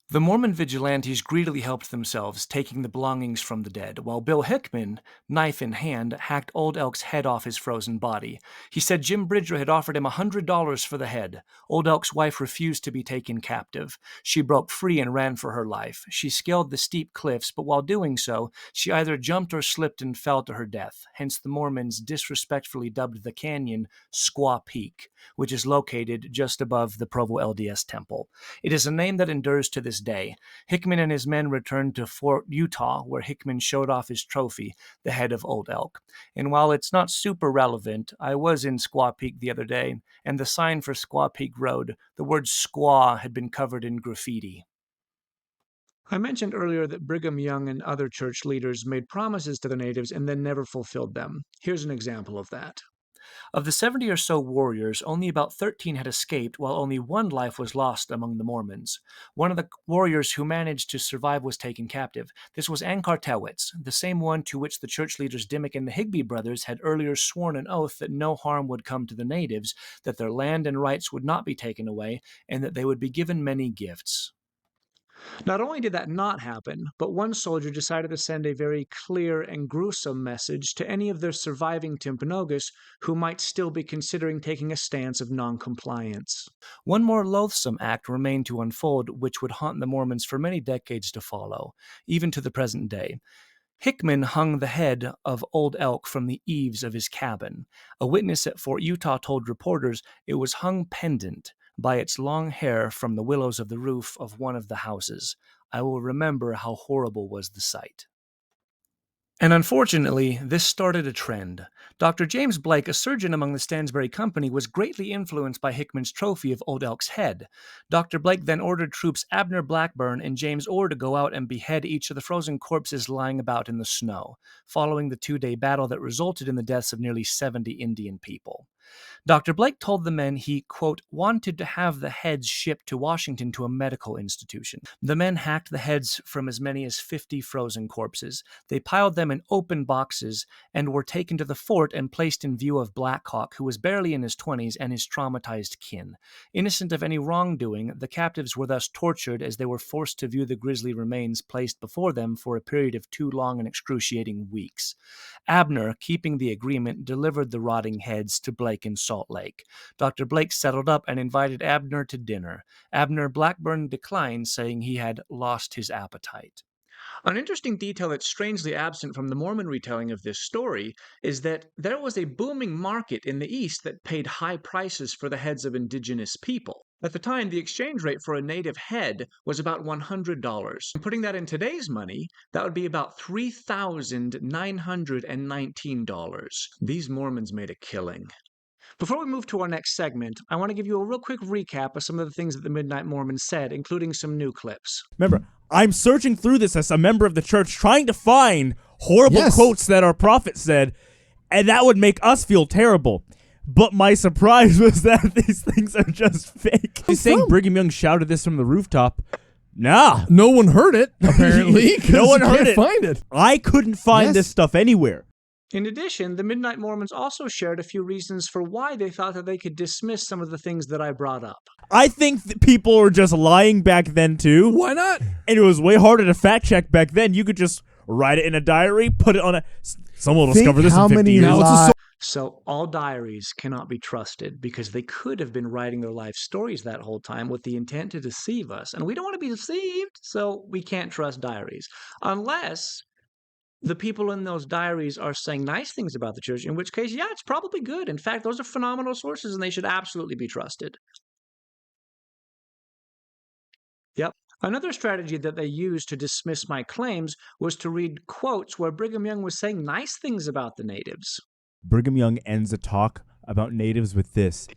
The Mormon vigilantes greedily helped themselves, taking the belongings from the dead, while Bill Hickman, knife in hand, hacked Old Elk's head off his frozen body. He said Jim Bridger had offered him $100 for the head. Old Elk's wife refused to be taken captive. She broke free and ran for her life. She scaled the steep cliffs, but while doing so, she either jumped or slipped and fell to her death. Hence the Mormons disrespectfully dubbed the canyon Squaw Peak, which is located just above the Provo LDS Temple. It is a name that endures to this day. Hickman and his men returned to Fort Utah, where Hickman showed off his trophy, the head of Old Elk. And while it's not super relevant, I was in Squaw Peak the other day, and the sign for Squaw Peak Road, the word squaw had been covered in graffiti. I mentioned earlier that Brigham Young and other church leaders made promises to the natives and then never fulfilled them. Here's an example of that. Of the 70 or so warriors, only about 13 had escaped, while only one life was lost among the Mormons. One of the warriors who managed to survive was taken captive. This was Ankartewitz, the same one to which the church leaders Dimmock and the Higbee brothers had earlier sworn an oath that no harm would come to the natives, that their land and rights would not be taken away, and that they would be given many gifts. Not only did that not happen, but one soldier decided to send a very clear and gruesome message to any of their surviving Timpanogos who might still be considering taking a stance of noncompliance. One more loathsome act remained to unfold, which would haunt the Mormons for many decades to follow, even to the present day. Hickman hung the head of Old Elk from the eaves of his cabin. A witness at Fort Utah told reporters it was hung pendant by its long hair from the willows of the roof of one of the houses. I will remember how horrible was the sight. And unfortunately, this started a trend. Dr. James Blake, a surgeon among the Stansbury Company, was greatly influenced by Hickman's trophy of Old Elk's head. Dr. Blake then ordered troops Abner Blackburn and James Orr to go out and behead each of the frozen corpses lying about in the snow, following the 2-day battle that resulted in the deaths of nearly 70 Indian people. Dr. Blake told the men he, quote, wanted to have the heads shipped to Washington to a medical institution. The men hacked the heads from as many as 50 frozen corpses. They piled them in open boxes and were taken to the fort and placed in view of Black Hawk, who was barely in his 20s, and his traumatized kin. Innocent of any wrongdoing, the captives were thus tortured as they were forced to view the grisly remains placed before them for a period of 2 long and excruciating weeks. Abner, keeping the agreement, delivered the rotting heads to Blake in Salt Lake. Dr. Blake settled up and invited Abner to dinner. Abner Blackburn declined, saying he had lost his appetite. An interesting detail that's strangely absent from the Mormon retelling of this story is that there was a booming market in the East that paid high prices for the heads of indigenous people. At the time, the exchange rate for a native head was about $100. And putting that in today's money, that would be about $3,919. These Mormons made a killing. Before we move to our next segment, I want to give you a real quick recap of some of the things that the Midnight Mormons said, including some new clips. Remember, I'm searching through this as a member of the church, trying to find horrible quotes that our prophet said, and that would make us feel terrible. But my surprise was that these things are just fake. He's saying Brigham Young shouted this from the rooftop. Nah. No one heard it, apparently. No one heard it. Find it. I couldn't find this stuff anywhere. In addition, the Midnight Mormons also shared a few reasons for why they thought that they could dismiss some of the things that I brought up. I think that people were just lying back then, too. Why not? And it was way harder to fact check back then. You could just write it in a diary, put it on a... Someone will discover this in 50 years. So all diaries cannot be trusted because they could have been writing their life stories that whole time with the intent to deceive us. And we don't want to be deceived, so we can't trust diaries. Unless the people in those diaries are saying nice things about the church, in which case, yeah, it's probably good. In fact, those are phenomenal sources and they should absolutely be trusted. Yep. Another strategy that they used to dismiss my claims was to read quotes where Brigham Young was saying nice things about the natives. Brigham Young ends a talk about natives with this.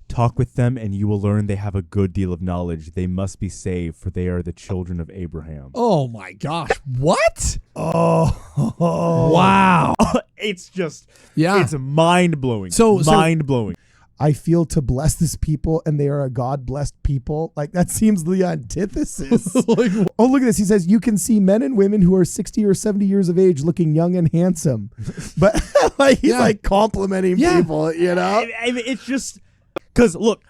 Talk with them and you will learn they have a good deal of knowledge. They must be saved, for they are the children of Abraham. Oh my gosh. What? Oh. Wow. It's just, Yeah. it's mind-blowing. So- mind-blowing. I feel to bless this people, and they are a God-blessed people. Like, that seems the antithesis. Like, Oh, look at this. He says, you can see men and women who are 60 or 70 years of age looking young and handsome. But like he's Yeah. like complimenting Yeah. people, you know? I mean, it's just, because look,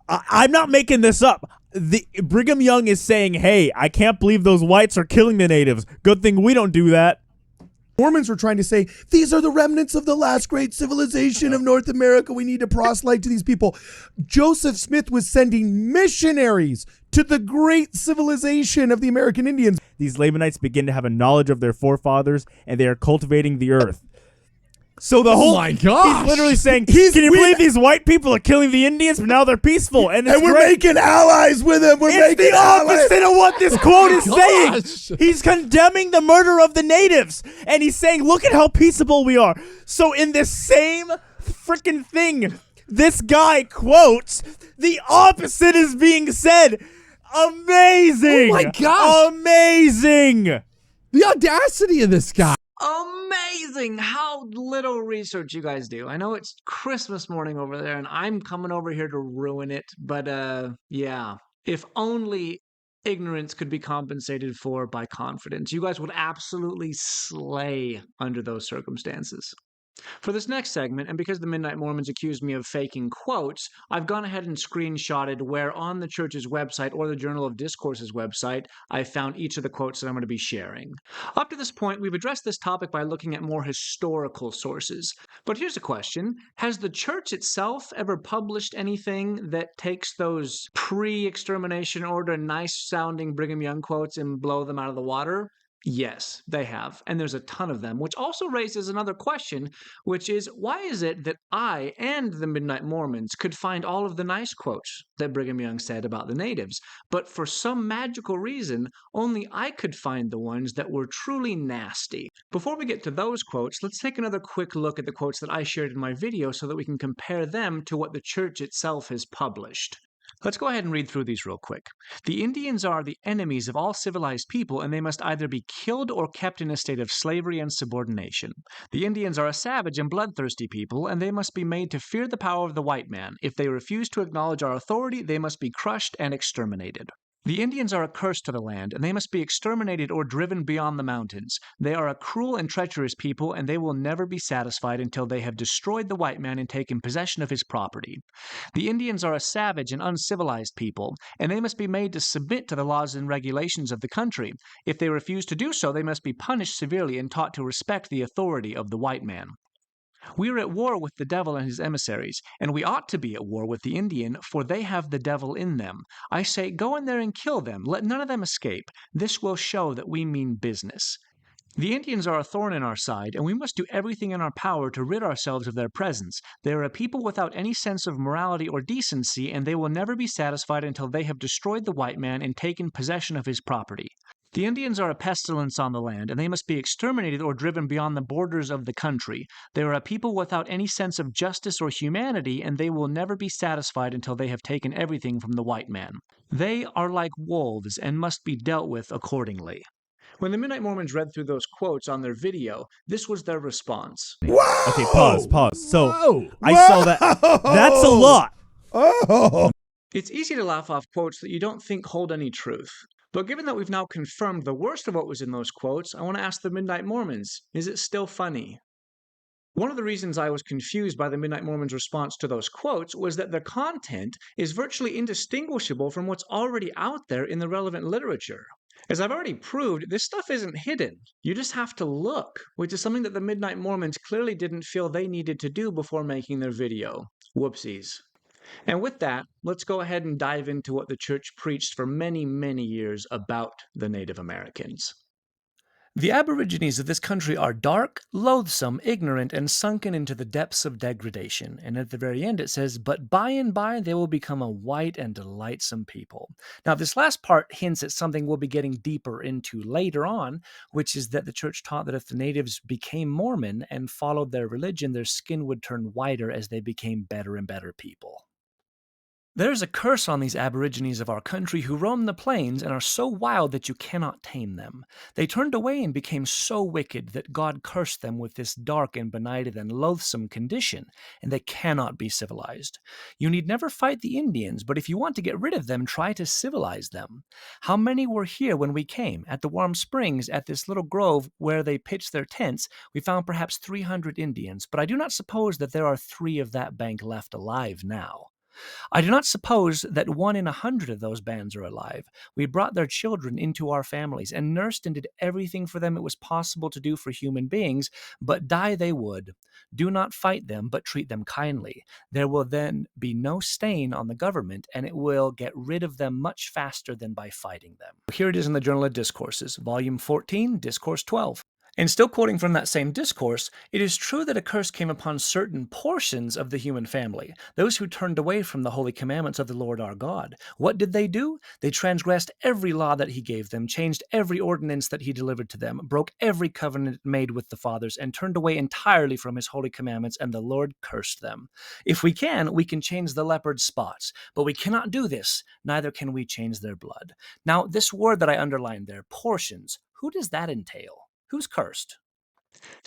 I'm not making this up. The Brigham Young is saying, hey, I can't believe those whites are killing the natives. Good thing we don't do that. Mormons were trying to say, these are the remnants of the last great civilization of North America. We need to proselyte to these people. Joseph Smith was sending missionaries to the great civilization of the American Indians. These Lamanites begin to have a knowledge of their forefathers, and they are cultivating the earth. So the whole, my gosh. he's literally saying, He's- can you we- believe these white people are killing the Indians, but now they're peaceful, and it's And we're great. making allies with them. We're It's making the allies. opposite of what this quote is gosh. saying. He's condemning the murder of the natives, and he's saying, look at how peaceable we are. So in this same freaking thing, this guy quotes, the opposite is being said. Amazing. Oh my gosh. Amazing. the audacity of this guy. Amazing how little research you guys do. I know it's Christmas morning over there and I'm coming over here to ruin it, but yeah. If only ignorance could be compensated for by confidence. You guys would absolutely slay under those circumstances. For this next segment, and because the Midnight Mormons accused me of faking quotes, I've gone ahead and screenshotted where on the church's website or the Journal of Discourse's website I found each of the quotes that I'm going to be sharing. Up to this point, we've addressed this topic by looking at more historical sources. But here's a question. Has the church itself ever published anything that takes those pre-extermination order nice-sounding Brigham Young quotes and blow them out of the water? Yes, they have, and there's a ton of them, which also raises another question, which is, why is it that I and the Midnight Mormons could find all of the nice quotes that Brigham Young said about the natives, but for some magical reason, only I could find the ones that were truly nasty? Before we get to those quotes, let's take another quick look at the quotes that I shared in my video so that we can compare them to what the church itself has published. Let's go ahead and read through these real quick. The Indians are the enemies of all civilized people, and they must either be killed or kept in a state of slavery and subordination. The Indians are a savage and bloodthirsty people, and they must be made to fear the power of the white man. If they refuse to acknowledge our authority, they must be crushed and exterminated. The Indians are a curse to the land, and they must be exterminated or driven beyond the mountains. They are a cruel and treacherous people, and they will never be satisfied until they have destroyed the white man and taken possession of his property. The Indians are a savage and uncivilized people, and they must be made to submit to the laws and regulations of the country. If they refuse to do so, they must be punished severely and taught to respect the authority of the white man. We are at war with the devil and his emissaries, and we ought to be at war with the Indian, for they have the devil in them. I say, go in there and kill them. Let none of them escape. This will show that we mean business. The Indians are a thorn in our side, and we must do everything in our power to rid ourselves of their presence. They are a people without any sense of morality or decency, and they will never be satisfied until they have destroyed the white man and taken possession of his property. The Indians are a pestilence on the land, and they must be exterminated or driven beyond the borders of the country. They are a people without any sense of justice or humanity, and they will never be satisfied until they have taken everything from the white man. They are like wolves and must be dealt with accordingly. When the Midnight Mormons read through those quotes on their video, this was their response. Whoa! Okay, pause. So Whoa. I saw that. That's a lot. Oh! It's easy to laugh off quotes that you don't think hold any truth. But given that we've now confirmed the worst of what was in those quotes, I want to ask the Midnight Mormons, is it still funny? One of the reasons I was confused by the Midnight Mormons' response to those quotes was that their content is virtually indistinguishable from what's already out there in the relevant literature. As I've already proved, this stuff isn't hidden. You just have to look, which is something that the Midnight Mormons clearly didn't feel they needed to do before making their video. Whoopsies. And with that, let's go ahead and dive into what the church preached for many, many years about the Native Americans. The Aborigines of this country are dark, loathsome, ignorant, and sunken into the depths of degradation. And at the very end it says, but by and by they will become a white and delightsome people. Now this last part hints at something we'll be getting deeper into later on, which is that the church taught that if the natives became Mormon and followed their religion, their skin would turn whiter as they became better and better people. There is a curse on these aborigines of our country who roam the plains and are so wild that you cannot tame them. They turned away and became so wicked that God cursed them with this dark and benighted and loathsome condition, and they cannot be civilized. You need never fight the Indians, but if you want to get rid of them, try to civilize them. How many were here when we came? At the Warm Springs, at this little grove where they pitched their tents, we found perhaps 300 Indians, but I do not suppose that there are 3 of that bank left alive now. I do not suppose that 1 in 100 of those bands are alive. We brought their children into our families and nursed and did everything for them it was possible to do for human beings, but die they would. Do not fight them, but treat them kindly. There will then be no stain on the government, and it will get rid of them much faster than by fighting them. Here it is in the Journal of Discourses, Volume 14, Discourse 12. And still quoting from that same discourse, it is true that a curse came upon certain portions of the human family, those who turned away from the holy commandments of the Lord our God. What did they do? They transgressed every law that he gave them, changed every ordinance that he delivered to them, broke every covenant made with the fathers, and turned away entirely from his holy commandments, and the Lord cursed them. If we can change the leopard's spots, but we cannot do this, neither can we change their blood. Now, this word that I underlined there, portions, who does that entail? Who's cursed?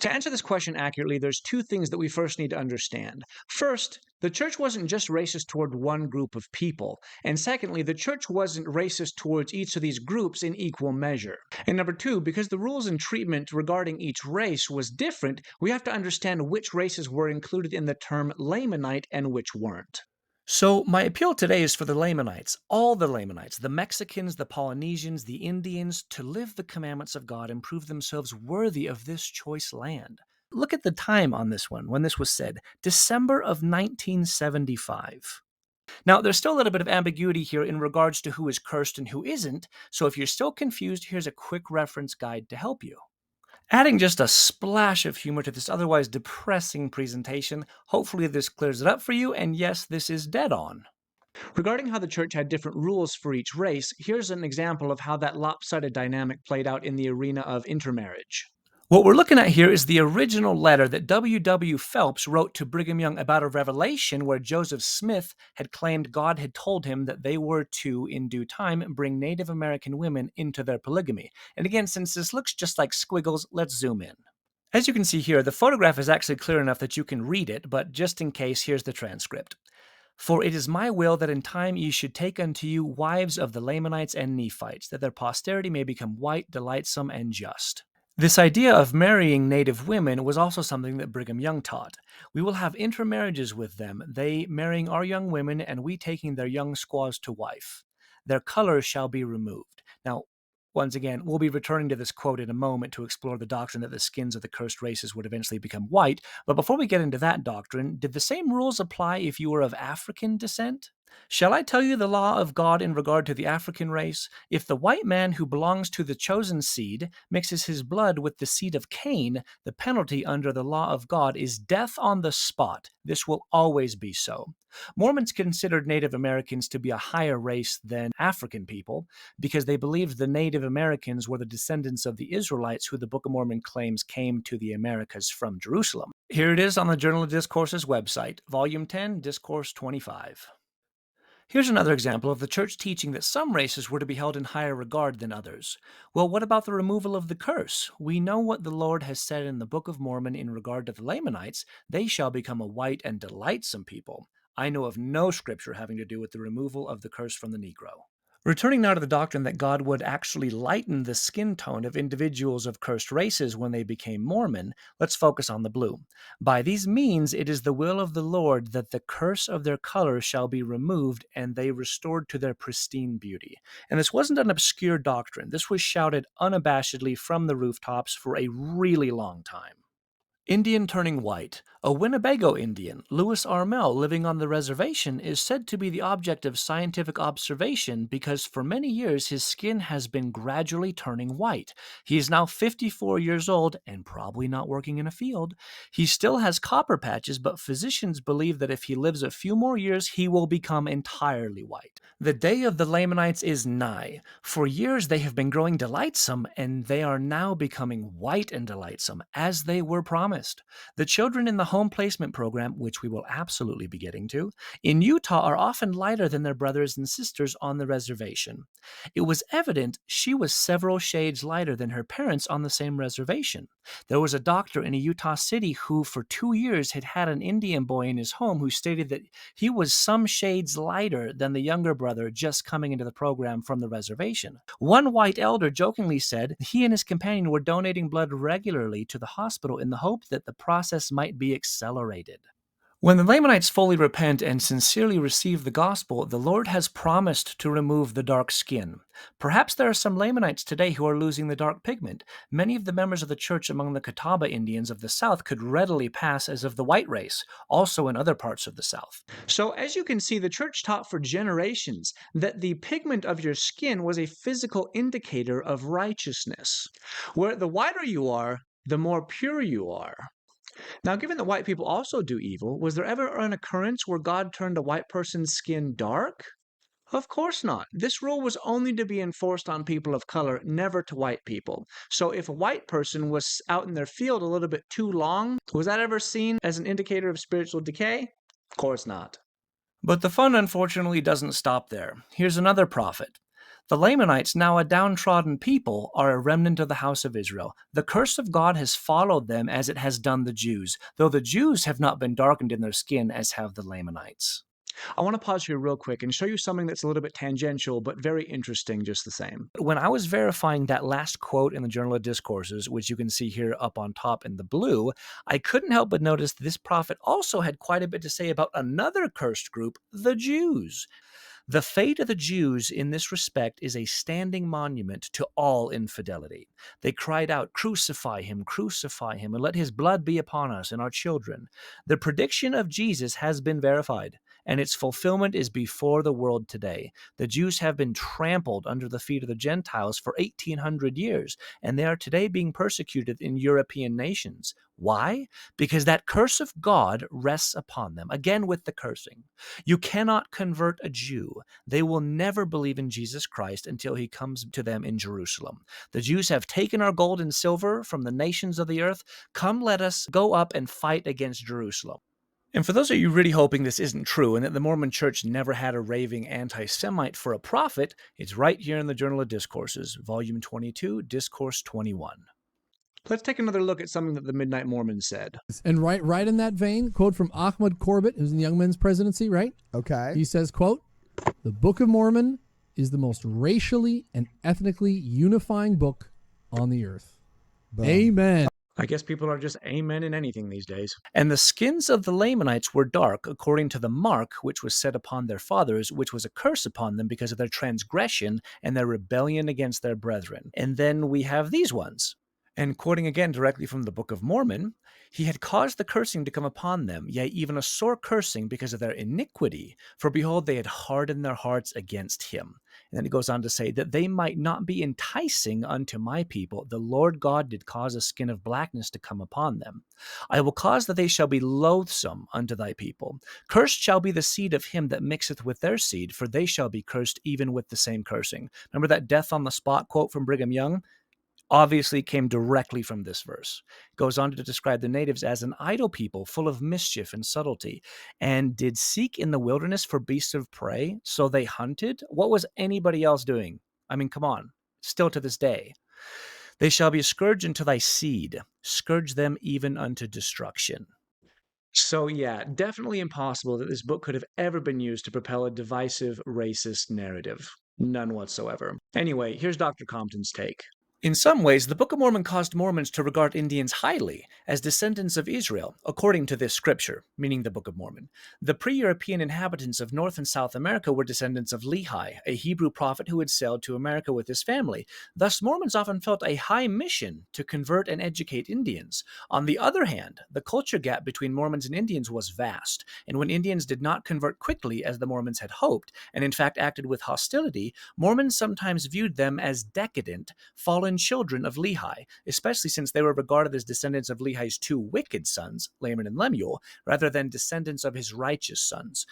To answer this question accurately, there's 2 things that we first need to understand. First, the church wasn't just racist toward one group of people. And secondly, the church wasn't racist towards each of these groups in equal measure. And number 2, because the rules and treatment regarding each race was different, we have to understand which races were included in the term Lamanite and which weren't. So my appeal today is for the Lamanites, all the Lamanites, the Mexicans, the Polynesians, the Indians, to live the commandments of God and prove themselves worthy of this choice land. Look at the time on this one, when this was said, December of 1975. Now, there's still a little bit of ambiguity here in regards to who is cursed and who isn't, so if you're still confused, here's a quick reference guide to help you. Adding just a splash of humor to this otherwise depressing presentation, hopefully this clears it up for you, and yes, this is dead on. Regarding how the church had different rules for each race, here's an example of how that lopsided dynamic played out in the arena of intermarriage. What we're looking at here is the original letter that W.W. Phelps wrote to Brigham Young about a revelation where Joseph Smith had claimed God had told him that they were to, in due time, bring Native American women into their polygamy. And again, since this looks just like squiggles, let's zoom in. As you can see here, the photograph is actually clear enough that you can read it, but just in case, here's the transcript. For it is my will that in time ye should take unto you wives of the Lamanites and Nephites, that their posterity may become white, delightsome, and just. This idea of marrying native women was also something that Brigham Young taught. We will have intermarriages with them, they marrying our young women and we taking their young squaws to wife. Their color shall be removed. Now, once again, we'll be returning to this quote in a moment to explore the doctrine that the skins of the cursed races would eventually become white. But before we get into that doctrine, did the same rules apply if you were of African descent? Shall I tell you the law of God in regard to the African race? If the white man who belongs to the chosen seed mixes his blood with the seed of Cain, the penalty under the law of God is death on the spot. This will always be so. Mormons considered Native Americans to be a higher race than African people because they believed the Native Americans were the descendants of the Israelites who the Book of Mormon claims came to the Americas from Jerusalem. Here it is on the Journal of Discourses website, Volume 10, Discourse 25. Here's another example of the church teaching that some races were to be held in higher regard than others. Well, what about the removal of the curse? We know what the Lord has said in the Book of Mormon in regard to the Lamanites. They shall become a white and delightsome people. I know of no scripture having to do with the removal of the curse from the Negro. Returning now to the doctrine that God would actually lighten the skin tone of individuals of cursed races when they became Mormon, let's focus on the blue. By these means it is the will of the Lord that the curse of their color shall be removed and they restored to their pristine beauty. And this wasn't an obscure doctrine. This was shouted unabashedly from the rooftops for a really long time. Indian turning white. A Winnebago Indian, Louis Armel, living on the reservation, is said to be the object of scientific observation because for many years his skin has been gradually turning white. He is now 54 years old and probably not working in a field. He still has copper patches, but physicians believe that if he lives a few more years, he will become entirely white. The day of the Lamanites is nigh. For years they have been growing delightsome, and they are now becoming white and delightsome, as they were promised. promised. The children in the home placement program, which we will absolutely be getting to, in Utah are often lighter than their brothers and sisters on the reservation. It was evident she was several shades lighter than her parents on the same reservation. There was a doctor in a Utah city who for 2 years had had an Indian boy in his home who stated that he was some shades lighter than the younger brother just coming into the program from the reservation. One white elder jokingly said he and his companion were donating blood regularly to the hospital in the hope that the process might be accelerated. When the Lamanites fully repent and sincerely receive the gospel, the Lord has promised to remove the dark skin. Perhaps there are some Lamanites today who are losing the dark pigment. Many of the members of the church among the Catawba Indians of the South could readily pass as of the white race, also in other parts of the South. So, as you can see, the church taught for generations that the pigment of your skin was a physical indicator of righteousness, where the whiter you are, the more pure you are. Now, given that white people also do evil, was there ever an occurrence where God turned a white person's skin dark? Of course not. This rule was only to be enforced on people of color, never to white people. So if a white person was out in their field a little bit too long, was that ever seen as an indicator of spiritual decay? Of course not. But the fun, unfortunately, doesn't stop there. Here's another prophet. The Lamanites, now a downtrodden people, are a remnant of the house of Israel. The curse of God has followed them as it has done the Jews, though the Jews have not been darkened in their skin as have the Lamanites. I want to pause here real quick and show you something that's a little bit tangential, but very interesting just the same. When I was verifying that last quote in the Journal of Discourses, which you can see here up on top in the blue, I couldn't help but notice this prophet also had quite a bit to say about another cursed group, the Jews. The fate of the Jews in this respect is a standing monument to all infidelity. They cried out, crucify him, and let his blood be upon us and our children. The prediction of Jesus has been verified, and its fulfillment is before the world today. The Jews have been trampled under the feet of the Gentiles for 1,800 years, and they are today being persecuted in European nations. Why? Because that curse of God rests upon them, again with the cursing. You cannot convert a Jew. They will never believe in Jesus Christ until he comes to them in Jerusalem. The Jews have taken our gold and silver from the nations of the earth. Come, let us go up and fight against Jerusalem. And for those of you really hoping this isn't true and that the Mormon Church never had a raving anti-Semite for a prophet, it's right here in the Journal of Discourses, Volume 22, Discourse 21. Let's take another look at something that the Midnight Mormon said. And right in that vein, quote from Ahmad Corbett, who's in the Young Men's Presidency, right? Okay. He says, quote, "The Book of Mormon is the most racially and ethnically unifying book on the earth." Boom. Amen. I guess people are just amen in anything these days. And the skins of the Lamanites were dark according to the mark which was set upon their fathers, which was a curse upon them because of their transgression and their rebellion against their brethren. And then we have these ones. And quoting again directly from the Book of Mormon, he had caused the cursing to come upon them, yea, even a sore cursing because of their iniquity. For behold, they had hardened their hearts against him. And then he goes on to say that they might not be enticing unto my people. The Lord God did cause a skin of blackness to come upon them. I will cause that they shall be loathsome unto thy people. Cursed shall be the seed of him that mixeth with their seed, for they shall be cursed even with the same cursing. Remember that death on the spot quote from Brigham Young? Obviously came directly from this verse. It goes on to describe the natives as an idle people full of mischief and subtlety, and did seek in the wilderness for beasts of prey, so they hunted. What was anybody else doing? I mean, come on, still to this day. They shall be a scourge unto thy seed, scourge them even unto destruction. So yeah, definitely impossible that this book could have ever been used to propel a divisive, racist narrative. None whatsoever. Anyway, here's Dr. Compton's take. In some ways, the Book of Mormon caused Mormons to regard Indians highly as descendants of Israel, according to this scripture, meaning the Book of Mormon. The pre-European inhabitants of North and South America were descendants of Lehi, a Hebrew prophet who had sailed to America with his family. Thus, Mormons often felt a high mission to convert and educate Indians. On the other hand, the culture gap between Mormons and Indians was vast, and when Indians did not convert quickly as the Mormons had hoped, and in fact acted with hostility, Mormons sometimes viewed them as decadent, fallen children of Lehi, especially since they were regarded as descendants of Lehi's two wicked sons, Laman and Lemuel, rather than descendants of his righteous sons.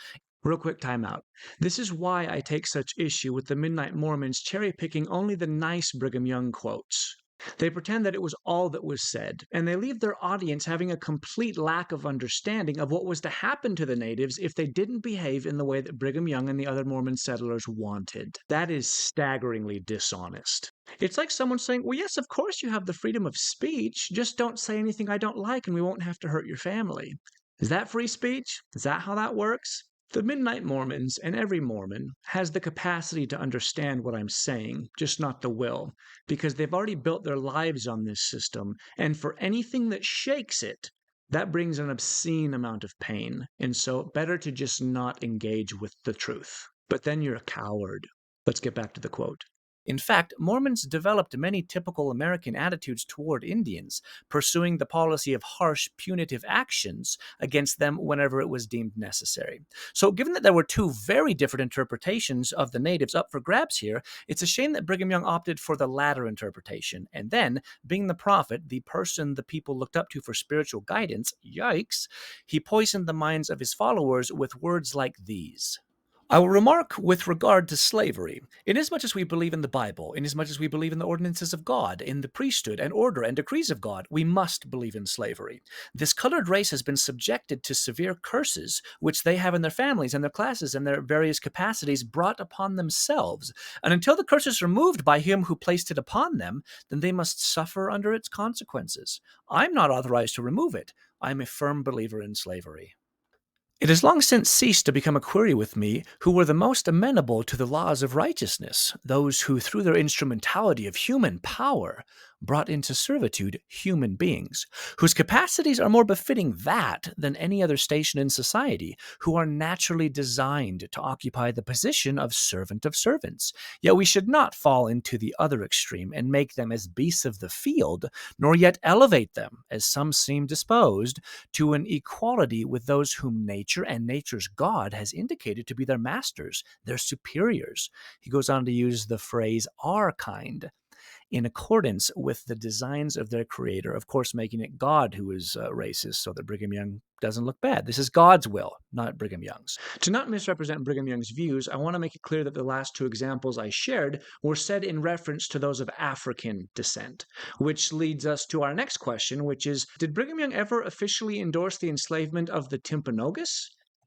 Real quick timeout. This is why I take such issue with the Midnight Mormons cherry-picking only the nice Brigham Young quotes. They pretend that it was all that was said, and they leave their audience having a complete lack of understanding of what was to happen to the natives if they didn't behave in the way that Brigham Young and the other Mormon settlers wanted. That is staggeringly dishonest. It's like someone saying, well, yes, of course you have the freedom of speech, just don't say anything I don't like and we won't have to hurt your family. Is that free speech? Is that how that works? The Midnight Mormons, and every Mormon, has the capacity to understand what I'm saying, just not the will, because they've already built their lives on this system, and for anything that shakes it, that brings an obscene amount of pain, and so better to just not engage with the truth. But then you're a coward. Let's get back to the quote. In fact, Mormons developed many typical American attitudes toward Indians, pursuing the policy of harsh, punitive actions against them whenever it was deemed necessary. So, given that there were two very different interpretations of the natives up for grabs here, it's a shame that Brigham Young opted for the latter interpretation. And then, being the prophet, the person the people looked up to for spiritual guidance, yikes, he poisoned the minds of his followers with words like these. I will remark with regard to slavery, inasmuch as we believe in the Bible, inasmuch as we believe in the ordinances of God, in the priesthood and order and decrees of God, we must believe in slavery. This colored race has been subjected to severe curses, which they have in their families and their classes and their various capacities brought upon themselves. And until the curse is removed by him who placed it upon them, then they must suffer under its consequences. I'm not authorized to remove it. I'm a firm believer in slavery. It has long since ceased to become a query with me who were the most amenable to the laws of righteousness, those who, through their instrumentality of human power, brought into servitude human beings, whose capacities are more befitting that than any other station in society, who are naturally designed to occupy the position of servant of servants. Yet we should not fall into the other extreme and make them as beasts of the field, nor yet elevate them, as some seem disposed, to an equality with those whom nature and nature's God has indicated to be their masters, their superiors. He goes on to use the phrase our kind, in accordance with the designs of their creator, of course, making it God who is racist so that Brigham Young doesn't look bad. This is God's will, not Brigham Young's. To not misrepresent Brigham Young's views, I want to make it clear that the last two examples I shared were said in reference to those of African descent, which leads us to our next question, which is, did Brigham Young ever officially endorse the enslavement of the Timpanogos?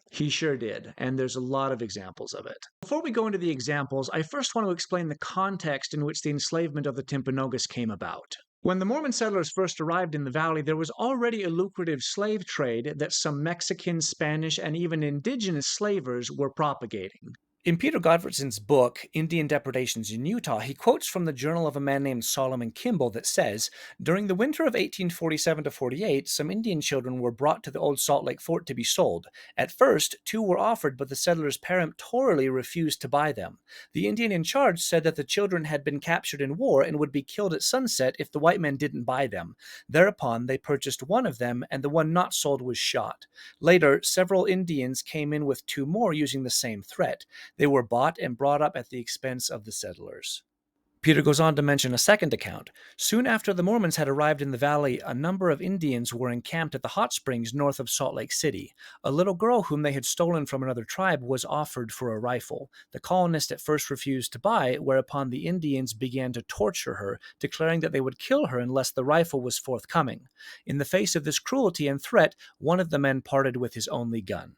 He sure did, and there's a lot of examples of it. Before we go into the examples, I first want to explain the context in which the enslavement of the Timpanogos came about. When the Mormon settlers first arrived in the valley, there was already a lucrative slave trade that some Mexican, Spanish, and even indigenous slavers were propagating. In Peter Godfredson's book, Indian Depredations in Utah, he quotes from the journal of a man named Solomon Kimball that says, during the winter of 1847 to 48, some Indian children were brought to the old Salt Lake Fort to be sold. At first, 2 were offered, but the settlers peremptorily refused to buy them. The Indian in charge said that the children had been captured in war and would be killed at sunset if the white men didn't buy them. Thereupon, they purchased one of them, and the one not sold was shot. Later, several Indians came in with 2 more using the same threat. They were bought and brought up at the expense of the settlers. Peter goes on to mention a second account. Soon after the Mormons had arrived in the valley, a number of Indians were encamped at the hot springs north of Salt Lake City. A little girl whom they had stolen from another tribe was offered for a rifle. The colonists at first refused to buy, whereupon the Indians began to torture her, declaring that they would kill her unless the rifle was forthcoming. In the face of this cruelty and threat, one of the men parted with his only gun.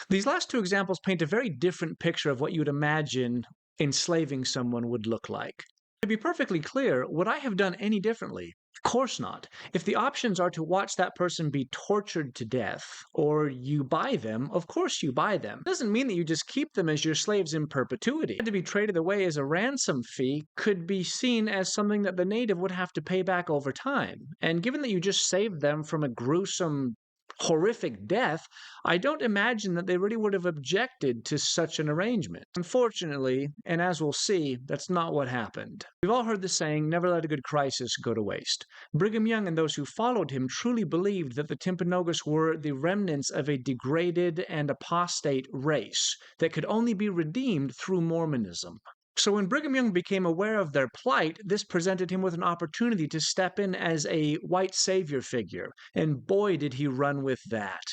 These last two examples paint a very different picture of what you would imagine enslaving someone would look like. To be perfectly clear, would I have done any differently? Of course not. If the options are to watch that person be tortured to death, or you buy them, of course you buy them. It doesn't mean that you just keep them as your slaves in perpetuity. To be traded away as a ransom fee could be seen as something that the native would have to pay back over time. And given that you just saved them from a gruesome, horrific death, I don't imagine that they really would have objected to such an arrangement. Unfortunately, and as we'll see, that's not what happened. We've all heard the saying, never let a good crisis go to waste. Brigham Young and those who followed him truly believed that the Timpanogos were the remnants of a degraded and apostate race that could only be redeemed through Mormonism. So when Brigham Young became aware of their plight, this presented him with an opportunity to step in as a white savior figure, and boy did he run with that.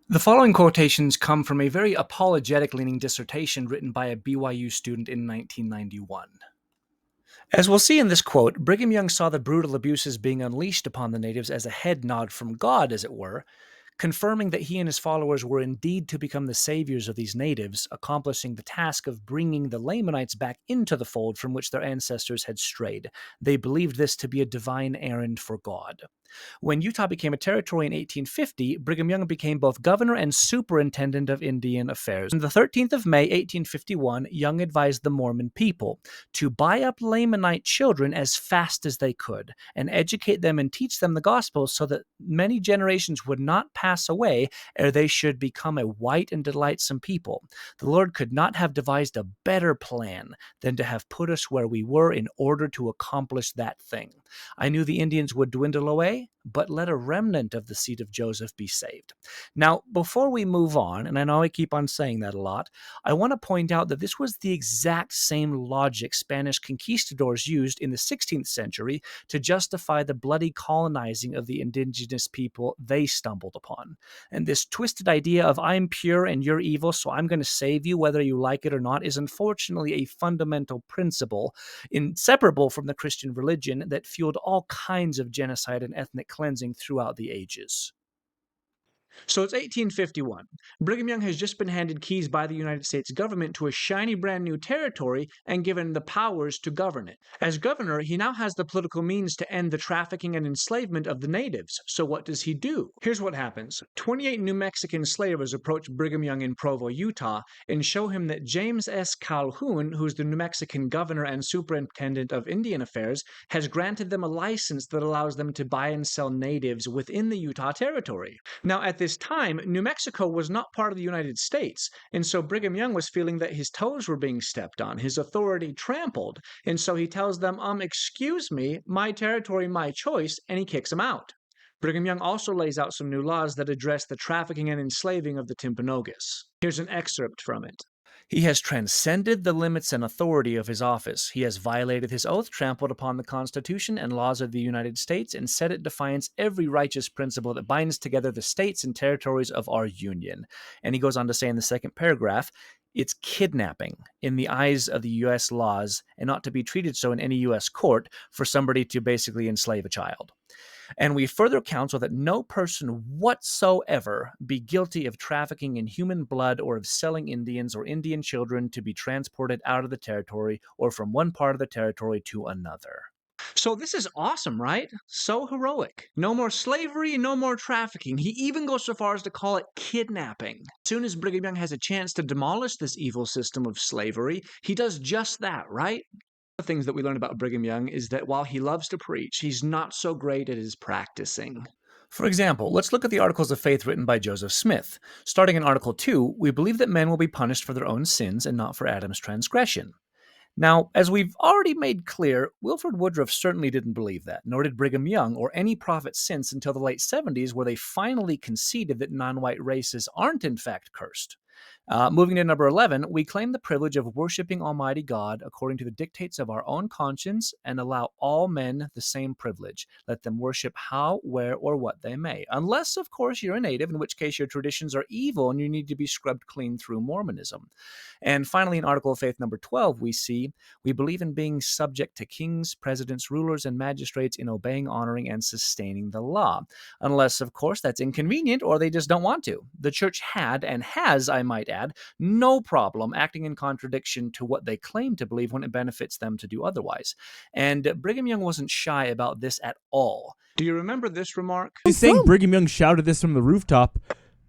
The following quotations come from a very apologetic-leaning dissertation written by a BYU student in 1991. As we'll see in this quote, Brigham Young saw the brutal abuses being unleashed upon the natives as a head nod from God, as it were, confirming that he and his followers were indeed to become the saviors of these natives, accomplishing the task of bringing the Lamanites back into the fold from which their ancestors had strayed. They believed this to be a divine errand for God. When Utah became a territory in 1850, Brigham Young became both governor and superintendent of Indian affairs. On the 13th of May, 1851, Young advised the Mormon people to buy up Lamanite children as fast as they could and educate them and teach them the gospel so that many generations would not pass away ere they should become a white and delightsome people. The Lord could not have devised a better plan than to have put us where we were in order to accomplish that thing. I knew the Indians would dwindle away, but let a remnant of the seed of Joseph be saved. Now, before we move on, and I know I keep on saying that a lot, I want to point out that this was the exact same logic Spanish conquistadors used in the 16th century to justify the bloody colonizing of the indigenous people they stumbled upon. And this twisted idea of I'm pure and you're evil, so I'm going to save you whether you like it or not is unfortunately a fundamental principle inseparable from the Christian religion that fueled all kinds of genocide and ethnic cleansing throughout the ages. So it's 1851. Brigham Young has just been handed keys by the United States government to a shiny brand new territory and given the powers to govern it. As governor, he now has the political means to end the trafficking and enslavement of the natives. So what does he do? Here's what happens. 28 New Mexican slavers approach Brigham Young in Provo, Utah, and show him that James S. Calhoun, who's the New Mexican governor and superintendent of Indian affairs, has granted them a license that allows them to buy and sell natives within the Utah territory. Now, at this time, New Mexico was not part of the United States, and so Brigham Young was feeling that his toes were being stepped on, his authority trampled, and so he tells them, excuse me, my territory, my choice, and he kicks them out. Brigham Young also lays out some new laws that address the trafficking and enslaving of the Timpanogos. Here's an excerpt from it. He has transcended the limits and authority of his office. He has violated his oath, trampled upon the Constitution and laws of the United States, and set at defiance every righteous principle that binds together the states and territories of our Union. And he goes on to say in the second paragraph, it's kidnapping in the eyes of the U.S. laws and not to be treated so in any U.S. court for somebody to basically enslave a child. And we further counsel that no person whatsoever be guilty of trafficking in human blood or of selling Indians or Indian children to be transported out of the territory or from one part of the territory to another. So this is awesome, right? So heroic. No more slavery, no more trafficking. He even goes so far as to call it kidnapping. As soon as Brigham Young has a chance to demolish this evil system of slavery, he does just that, right? The things that we learn about Brigham Young is that while he loves to preach, he's not so great at his practicing. For example, let's look at the Articles of Faith written by Joseph Smith. Starting in Article 2, we believe that men will be punished for their own sins and not for Adam's transgression. Now, as we've already made clear, Wilford Woodruff certainly didn't believe that, nor did Brigham Young or any prophet since until the late 70s, where they finally conceded that non-white races aren't in fact cursed. Moving to number 11, we claim the privilege of worshiping Almighty God according to the dictates of our own conscience and allow all men the same privilege. Let them worship how, where, or what they may. Unless, of course, you're a native, in which case your traditions are evil and you need to be scrubbed clean through Mormonism. And finally, in Article of Faith number 12, we believe in being subject to kings, presidents, rulers, and magistrates in obeying, honoring, and sustaining the law. Unless, of course, that's inconvenient or they just don't want to. The church had, and has, I might add, no problem acting in contradiction to what they claim to believe when it benefits them to do otherwise. And Brigham Young wasn't shy about this at all. Do you remember this remark? He's saying Brigham Young shouted this from the rooftop.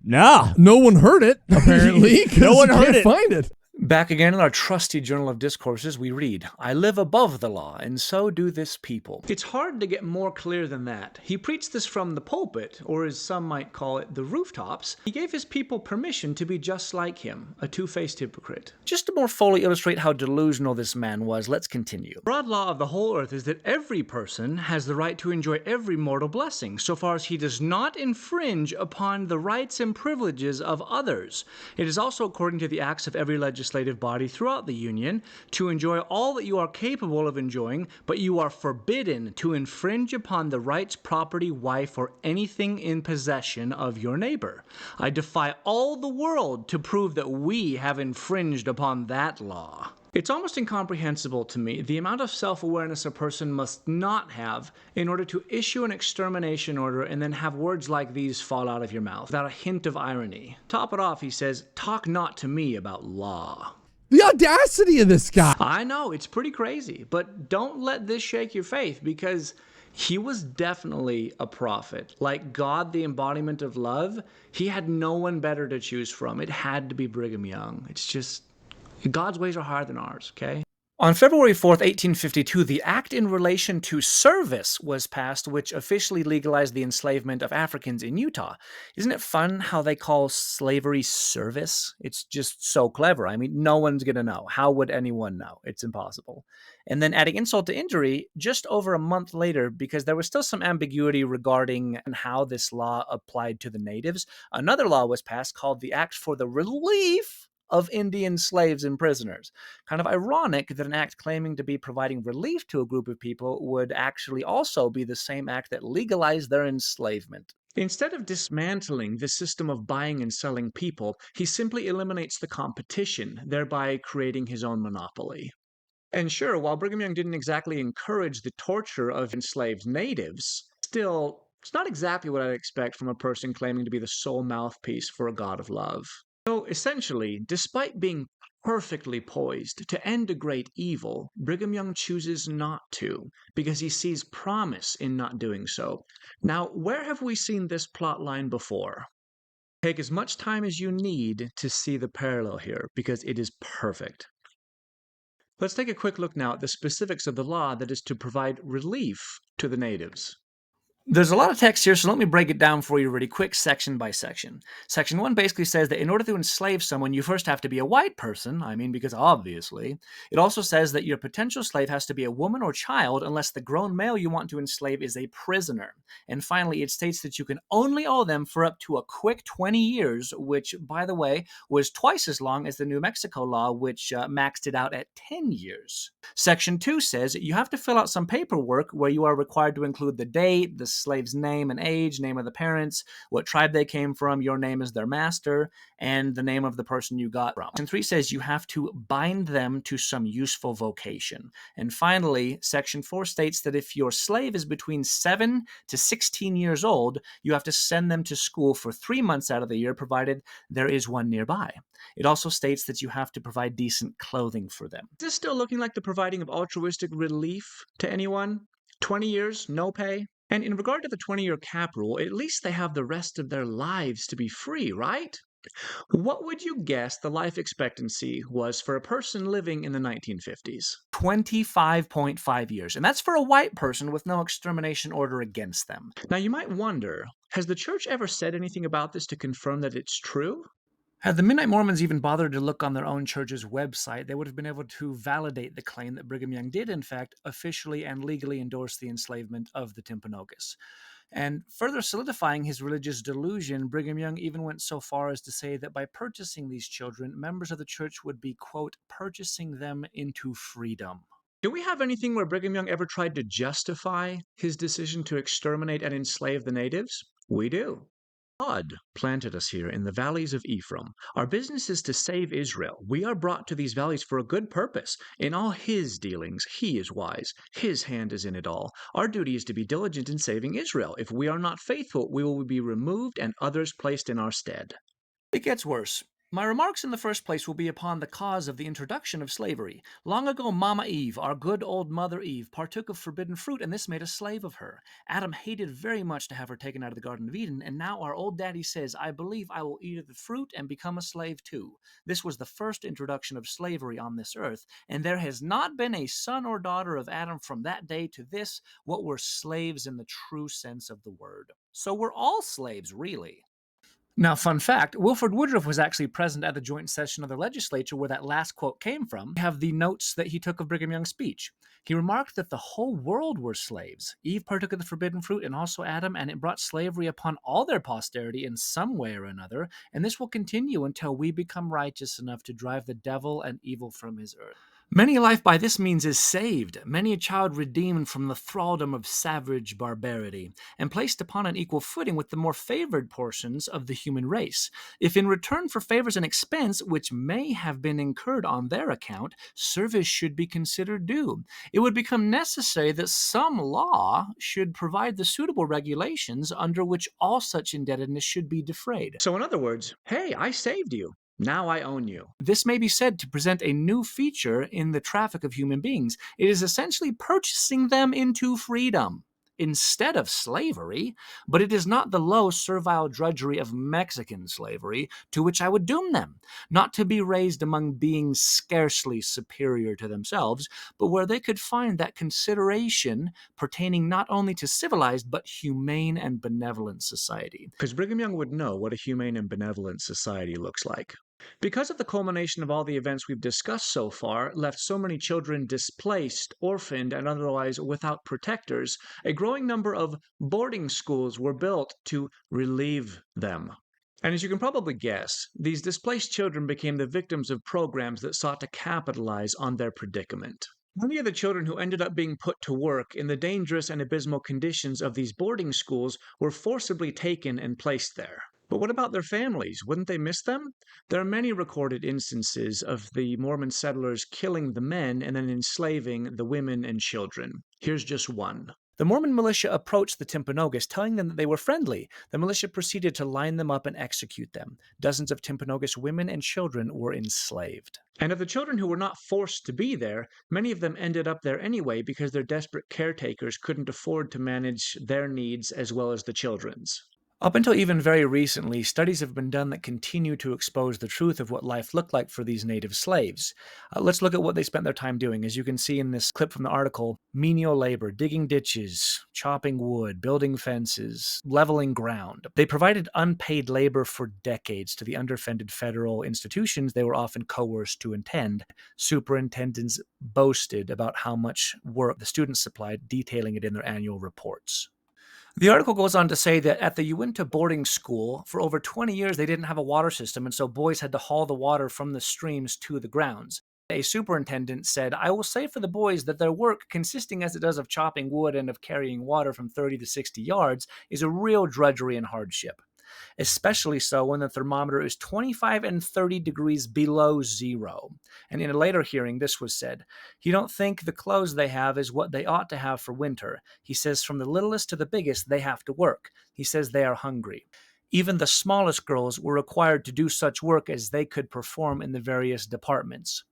Nah. No one heard it, apparently. No one heard can't it. Find it. Back again in our trusty Journal of Discourses, we read, I live above the law, and so do this people. It's hard to get more clear than that. He preached this from the pulpit, or as some might call it, the rooftops. He gave his people permission to be just like him, a two-faced hypocrite. Just to more fully illustrate how delusional this man was, let's continue. The broad law of the whole earth is that every person has the right to enjoy every mortal blessing, so far as he does not infringe upon the rights and privileges of others. It is also according to the acts of every legislative body throughout the Union to enjoy all that you are capable of enjoying, but you are forbidden to infringe upon the rights, property, wife, or anything in possession of your neighbor. I defy all the world to prove that we have infringed upon that law. It's almost incomprehensible to me the amount of self-awareness a person must not have in order to issue an extermination order and then have words like these fall out of your mouth without a hint of irony. Top it off, he says, "Talk not to me about law." The audacity of this guy. I know, it's pretty crazy, but don't let this shake your faith, because he was definitely a prophet. Like God, the embodiment of love, he had no one better to choose from. It had to be Brigham Young. It's just, God's ways are higher than ours, okay? On February 4th, 1852, the Act in Relation to Service was passed, which officially legalized the enslavement of Africans in Utah. Isn't it fun how they call slavery service? It's just so clever. I mean, no one's going to know. How would anyone know? It's impossible. And then adding insult to injury, just over a month later, because there was still some ambiguity regarding how this law applied to the natives, another law was passed called the Act for the Relief of Indian Slaves and Prisoners. Kind of ironic that an act claiming to be providing relief to a group of people would actually also be the same act that legalized their enslavement. Instead of dismantling the system of buying and selling people, he simply eliminates the competition, thereby creating his own monopoly. And sure, while Brigham Young didn't exactly encourage the torture of enslaved natives, still, it's not exactly what I'd expect from a person claiming to be the sole mouthpiece for a God of love. So essentially, despite being perfectly poised to end a great evil, Brigham Young chooses not to, because he sees promise in not doing so. Now, where have we seen this plot line before? Take as much time as you need to see the parallel here, because it is perfect. Let's take a quick look now at the specifics of the law that is to provide relief to the natives. There's a lot of text here, so let me break it down for you really quick, section by section. Section 1 basically says that in order to enslave someone, you first have to be a white person. I mean, because obviously. It also says that your potential slave has to be a woman or child unless the grown male you want to enslave is a prisoner. And finally, it states that you can only owe them for up to a quick 20 years, which, by the way, was twice as long as the New Mexico law, which maxed it out at 10 years. Section 2 says you have to fill out some paperwork where you are required to include the date, the slave's name and age, name of the parents, what tribe they came from, your name as their master, and the name of the person you got from. Section 3 says you have to bind them to some useful vocation. And finally, Section 4 states that if your slave is between 7 to 16 years old, you have to send them to school for 3 months out of the year, provided there is one nearby. It also states that you have to provide decent clothing for them. Is this still looking like the providing of altruistic relief to anyone? 20 years, no pay? And in regard to the 20-year cap rule, at least they have the rest of their lives to be free, right? What would you guess the life expectancy was for a person living in the 1950s? 25.5 years, and that's for a white person with no extermination order against them. Now you might wonder, has the church ever said anything about this to confirm that it's true? Had the Midnight Mormons even bothered to look on their own church's website, they would have been able to validate the claim that Brigham Young did, in fact, officially and legally endorse the enslavement of the Timpanogos. And further solidifying his religious delusion, Brigham Young even went so far as to say that by purchasing these children, members of the church would be, quote, purchasing them into freedom. Do we have anything where Brigham Young ever tried to justify his decision to exterminate and enslave the natives? We do. God planted us here in the valleys of Ephraim. Our business is to save Israel. We are brought to these valleys for a good purpose. In all his dealings, he is wise. His hand is in it all. Our duty is to be diligent in saving Israel. If we are not faithful, we will be removed and others placed in our stead. It gets worse. My remarks in the first place will be upon the cause of the introduction of slavery. Long ago, Mama Eve, our good old Mother Eve, partook of forbidden fruit, and this made a slave of her. Adam hated very much to have her taken out of the Garden of Eden, and now our old daddy says, I believe I will eat of the fruit and become a slave too. This was the first introduction of slavery on this earth, and there has not been a son or daughter of Adam from that day to this what were slaves in the true sense of the word. So we're all slaves, really. Now, fun fact, Wilford Woodruff was actually present at the joint session of the legislature where that last quote came from. We have the notes that he took of Brigham Young's speech. He remarked that the whole world were slaves. Eve partook of the forbidden fruit and also Adam, and it brought slavery upon all their posterity in some way or another, and this will continue until we become righteous enough to drive the devil and evil from his earth. Many a life by this means is saved, many a child redeemed from the thraldom of savage barbarity, and placed upon an equal footing with the more favored portions of the human race. If in return for favors and expense which may have been incurred on their account, service should be considered due, it would become necessary that some law should provide the suitable regulations under which all such indebtedness should be defrayed. So, in other words, hey, I saved you. Now I own you. This may be said to present a new feature in the traffic of human beings. It is essentially purchasing them into freedom instead of slavery, but it is not the low, servile drudgery of Mexican slavery to which I would doom them, not to be raised among beings scarcely superior to themselves, but where they could find that consideration pertaining not only to civilized but humane and benevolent society. Because Brigham Young would know what a humane and benevolent society looks like. Because of the culmination of all the events we've discussed so far, left so many children displaced, orphaned, and otherwise without protectors, a growing number of boarding schools were built to relieve them. And as you can probably guess, these displaced children became the victims of programs that sought to capitalize on their predicament. Many of the children who ended up being put to work in the dangerous and abysmal conditions of these boarding schools were forcibly taken and placed there. But what about their families? Wouldn't they miss them? There are many recorded instances of the Mormon settlers killing the men and then enslaving the women and children. Here's just one. The Mormon militia approached the Timpanogos, telling them that they were friendly. The militia proceeded to line them up and execute them. Dozens of Timpanogos women and children were enslaved. And of the children who were not forced to be there, many of them ended up there anyway because their desperate caretakers couldn't afford to manage their needs as well as the children's. Up until even very recently, studies have been done that continue to expose the truth of what life looked like for these native slaves. Let's look at what they spent their time doing. As you can see in this clip from the article, menial labor, digging ditches, chopping wood, building fences, leveling ground. They provided unpaid labor for decades to the underfunded federal institutions they were often coerced to attend. Superintendents boasted about how much work the students supplied, detailing it in their annual reports. The article goes on to say that at the Uinta boarding school, for over 20 years, they didn't have a water system, and so boys had to haul the water from the streams to the grounds. A superintendent said, "I will say for the boys that their work, consisting as it does of chopping wood and of carrying water from 30 to 60 yards, is a real drudgery and hardship. Especially so when the thermometer is 25 and 30 degrees below zero." And in a later hearing, this was said, "You don't think the clothes they have is what they ought to have for winter. He says from the littlest to the biggest, they have to work. He says they are hungry. Even the smallest girls were required to do such work as they could perform in the various departments."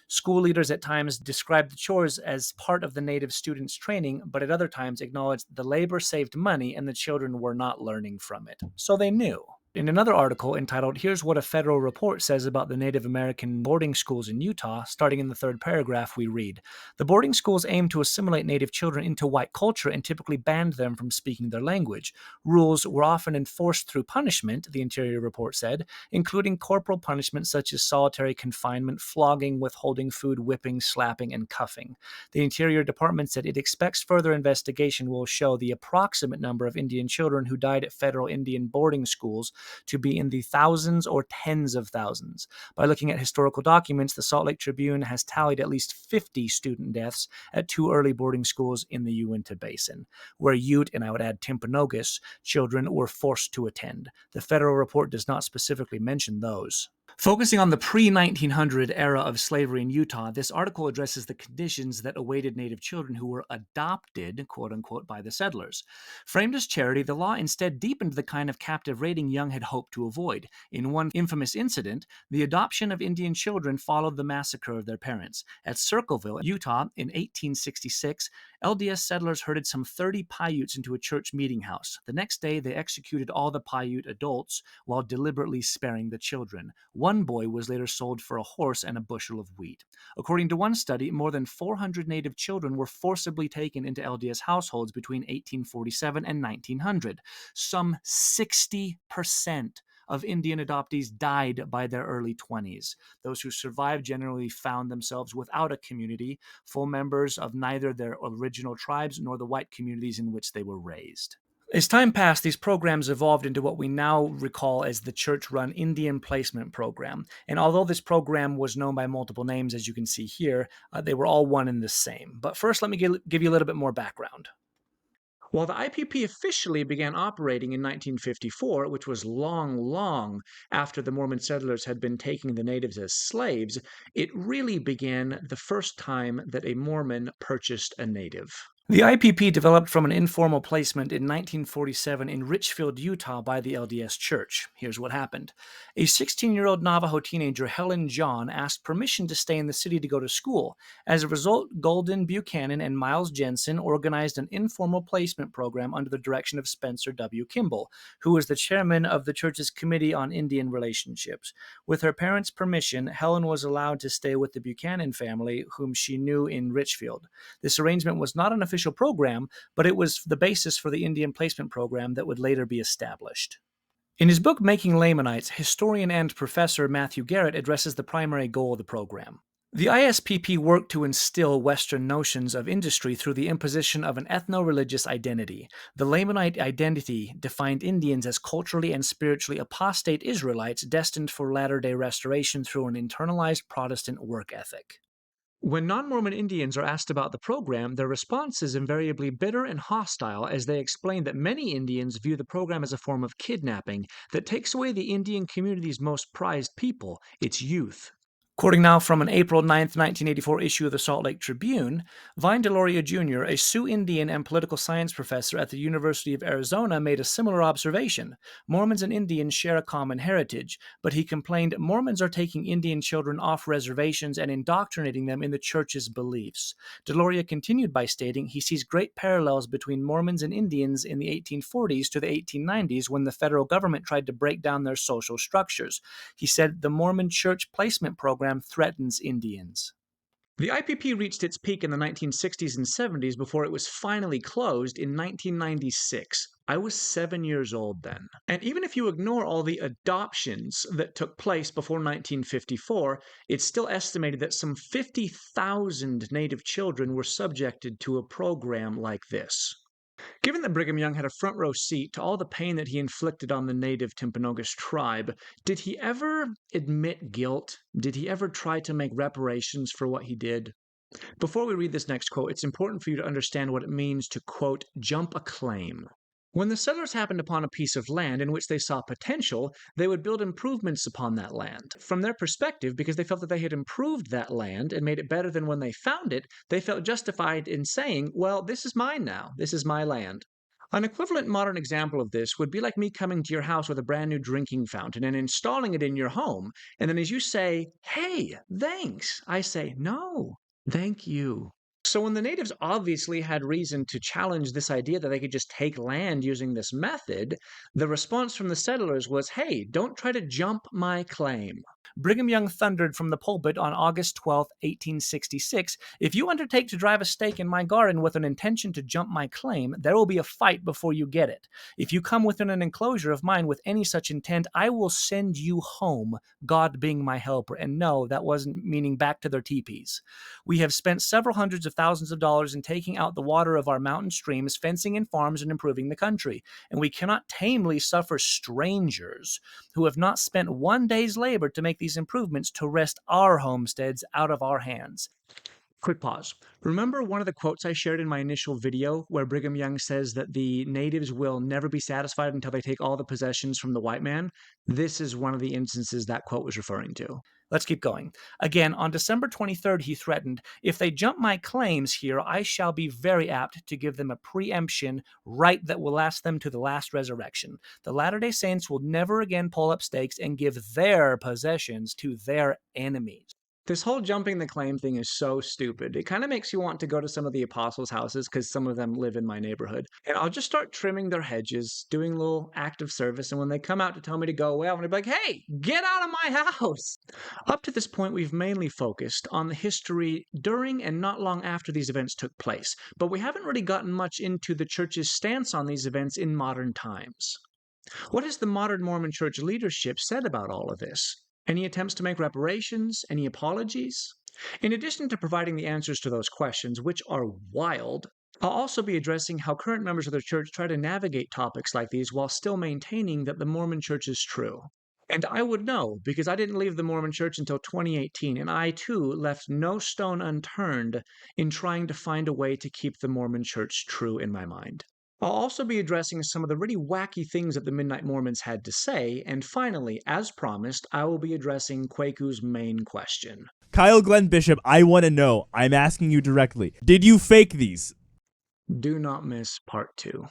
School leaders at times described the chores as part of the native students' training, but at other times acknowledged the labor saved money and the children were not learning from it. So they knew. In another article entitled, "Here's What a Federal Report Says About the Native American Boarding Schools in Utah," starting in the third paragraph, we read, "The boarding schools aim to assimilate Native children into white culture and typically banned them from speaking their language. Rules were often enforced through punishment," the Interior Report said, "including corporal punishment such as solitary confinement, flogging, withholding food, whipping, slapping, and cuffing. The Interior Department said it expects further investigation will show the approximate number of Indian children who died at federal Indian boarding schools to be in the thousands or tens of thousands. By looking at historical documents, the Salt Lake Tribune has tallied at least 50 student deaths at two early boarding schools in the Uinta Basin, where Ute, and I would add Timpanogos, children were forced to attend. The federal report does not specifically mention those." Focusing on the pre-1900 era of slavery in Utah, this article addresses the conditions that awaited Native children who were adopted, quote-unquote, by the settlers. Framed as charity, the law instead deepened the kind of captive raiding Young had hoped to avoid. In one infamous incident, the adoption of Indian children followed the massacre of their parents. At Circleville, Utah, in 1866, LDS settlers herded some 30 Paiutes into a church meeting house. The next day, they executed all the Paiute adults while deliberately sparing the children. One boy was later sold for a horse and a bushel of wheat. According to one study, more than 400 Native children were forcibly taken into LDS households between 1847 and 1900. Some 60% of Indian adoptees died by their early 20s. Those who survived generally found themselves without a community, full members of neither their original tribes nor the white communities in which they were raised. As time passed, these programs evolved into what we now recall as the church-run Indian Placement Program. And although this program was known by multiple names, as you can see here, they were all one and the same. But first, let me give you a little bit more background. While the IPP officially began operating in 1954, which was long after the Mormon settlers had been taking the natives as slaves, it really began the first time that a Mormon purchased a native. The IPP developed from an informal placement in 1947 in Richfield, Utah by the LDS Church. Here's what happened. A 16-year-old Navajo teenager, Helen John, asked permission to stay in the city to go to school. As a result, Golden Buchanan and Miles Jensen organized an informal placement program under the direction of Spencer W. Kimball, who was the chairman of the church's Committee on Indian Relationships. With her parents' permission, Helen was allowed to stay with the Buchanan family, whom she knew in Richfield. This arrangement was not an official program, but it was the basis for the Indian Placement Program that would later be established. In his book Making Lamanites, historian and professor Matthew Garrett addresses the primary goal of the program. The ISPP worked to instill Western notions of industry through the imposition of an ethno-religious identity. The Lamanite identity defined Indians as culturally and spiritually apostate Israelites destined for latter-day restoration through an internalized Protestant work ethic. When non-Mormon Indians are asked about the program, their response is invariably bitter and hostile as they explain that many Indians view the program as a form of kidnapping that takes away the Indian community's most prized people, its youth. Quoting now from an April 9, 1984 issue of the Salt Lake Tribune, Vine Deloria Jr., a Sioux Indian and political science professor at the University of Arizona, made a similar observation. Mormons and Indians share a common heritage, but he complained Mormons are taking Indian children off reservations and indoctrinating them in the church's beliefs. Deloria continued by stating he sees great parallels between Mormons and Indians in the 1840s to the 1890s when the federal government tried to break down their social structures. He said the Mormon Church placement program threatens Indians. The IPP reached its peak in the 1960s and 70s before it was finally closed in 1996. I was 7 years old then. And even if you ignore all the adoptions that took place before 1954, it's still estimated that some 50,000 Native children were subjected to a program like this. Given that Brigham Young had a front row seat to all the pain that he inflicted on the native Timpanogos tribe, did he ever admit guilt? Did he ever try to make reparations for what he did? Before we read this next quote, it's important for you to understand what it means to, quote, jump a claim. When the settlers happened upon a piece of land in which they saw potential, they would build improvements upon that land. From their perspective, because they felt that they had improved that land and made it better than when they found it, they felt justified in saying, well, this is mine now. This is my land. An equivalent modern example of this would be like me coming to your house with a brand new drinking fountain and installing it in your home. And then as you say, hey, thanks, I say, no, thank you. So when the natives obviously had reason to challenge this idea that they could just take land using this method, the response from the settlers was, hey, don't try to jump my claim. Brigham Young thundered from the pulpit on August 12, 1866, if you undertake to drive a stake in my garden with an intention to jump my claim, there will be a fight before you get it. If you come within an enclosure of mine with any such intent, I will send you home, God being my helper. And no, that wasn't meaning back to their teepees. We have spent several hundreds of thousands of dollars in taking out the water of our mountain streams, fencing in farms, and improving the country. And we cannot tamely suffer strangers who have not spent one day's labor to make these improvements to wrest our homesteads out of our hands. Quick pause. Remember one of the quotes I shared in my initial video where Brigham Young says that the natives will never be satisfied until they take all the possessions from the white man? This is one of the instances that quote was referring to. Let's keep going. Again, on December 23rd, he threatened, if they jump my claims here, I shall be very apt to give them a preemption right that will last them to the last resurrection. The Latter-day Saints will never again pull up stakes and give their possessions to their enemies. This whole jumping the claim thing is so stupid. It kind of makes you want to go to some of the apostles' houses because some of them live in my neighborhood. And I'll just start trimming their hedges, doing a little act of service. And when they come out to tell me to go away, I'm going to be like, hey, get out of my house. Up to this point, we've mainly focused on the history during and not long after these events took place. But we haven't really gotten much into the church's stance on these events in modern times. What has the modern Mormon Church leadership said about all of this? Any attempts to make reparations? Any apologies? In addition to providing the answers to those questions, which are wild, I'll also be addressing how current members of the church try to navigate topics like these while still maintaining that the Mormon Church is true. And I would know, because I didn't leave the Mormon Church until 2018, and I too left no stone unturned in trying to find a way to keep the Mormon Church true in my mind. I'll also be addressing some of the really wacky things that the Midnight Mormons had to say, and finally, as promised, I will be addressing Kwaku's main question. Kyle Glenn Bishop, I want to know. I'm asking you directly. Did you fake these? Do not miss part 2.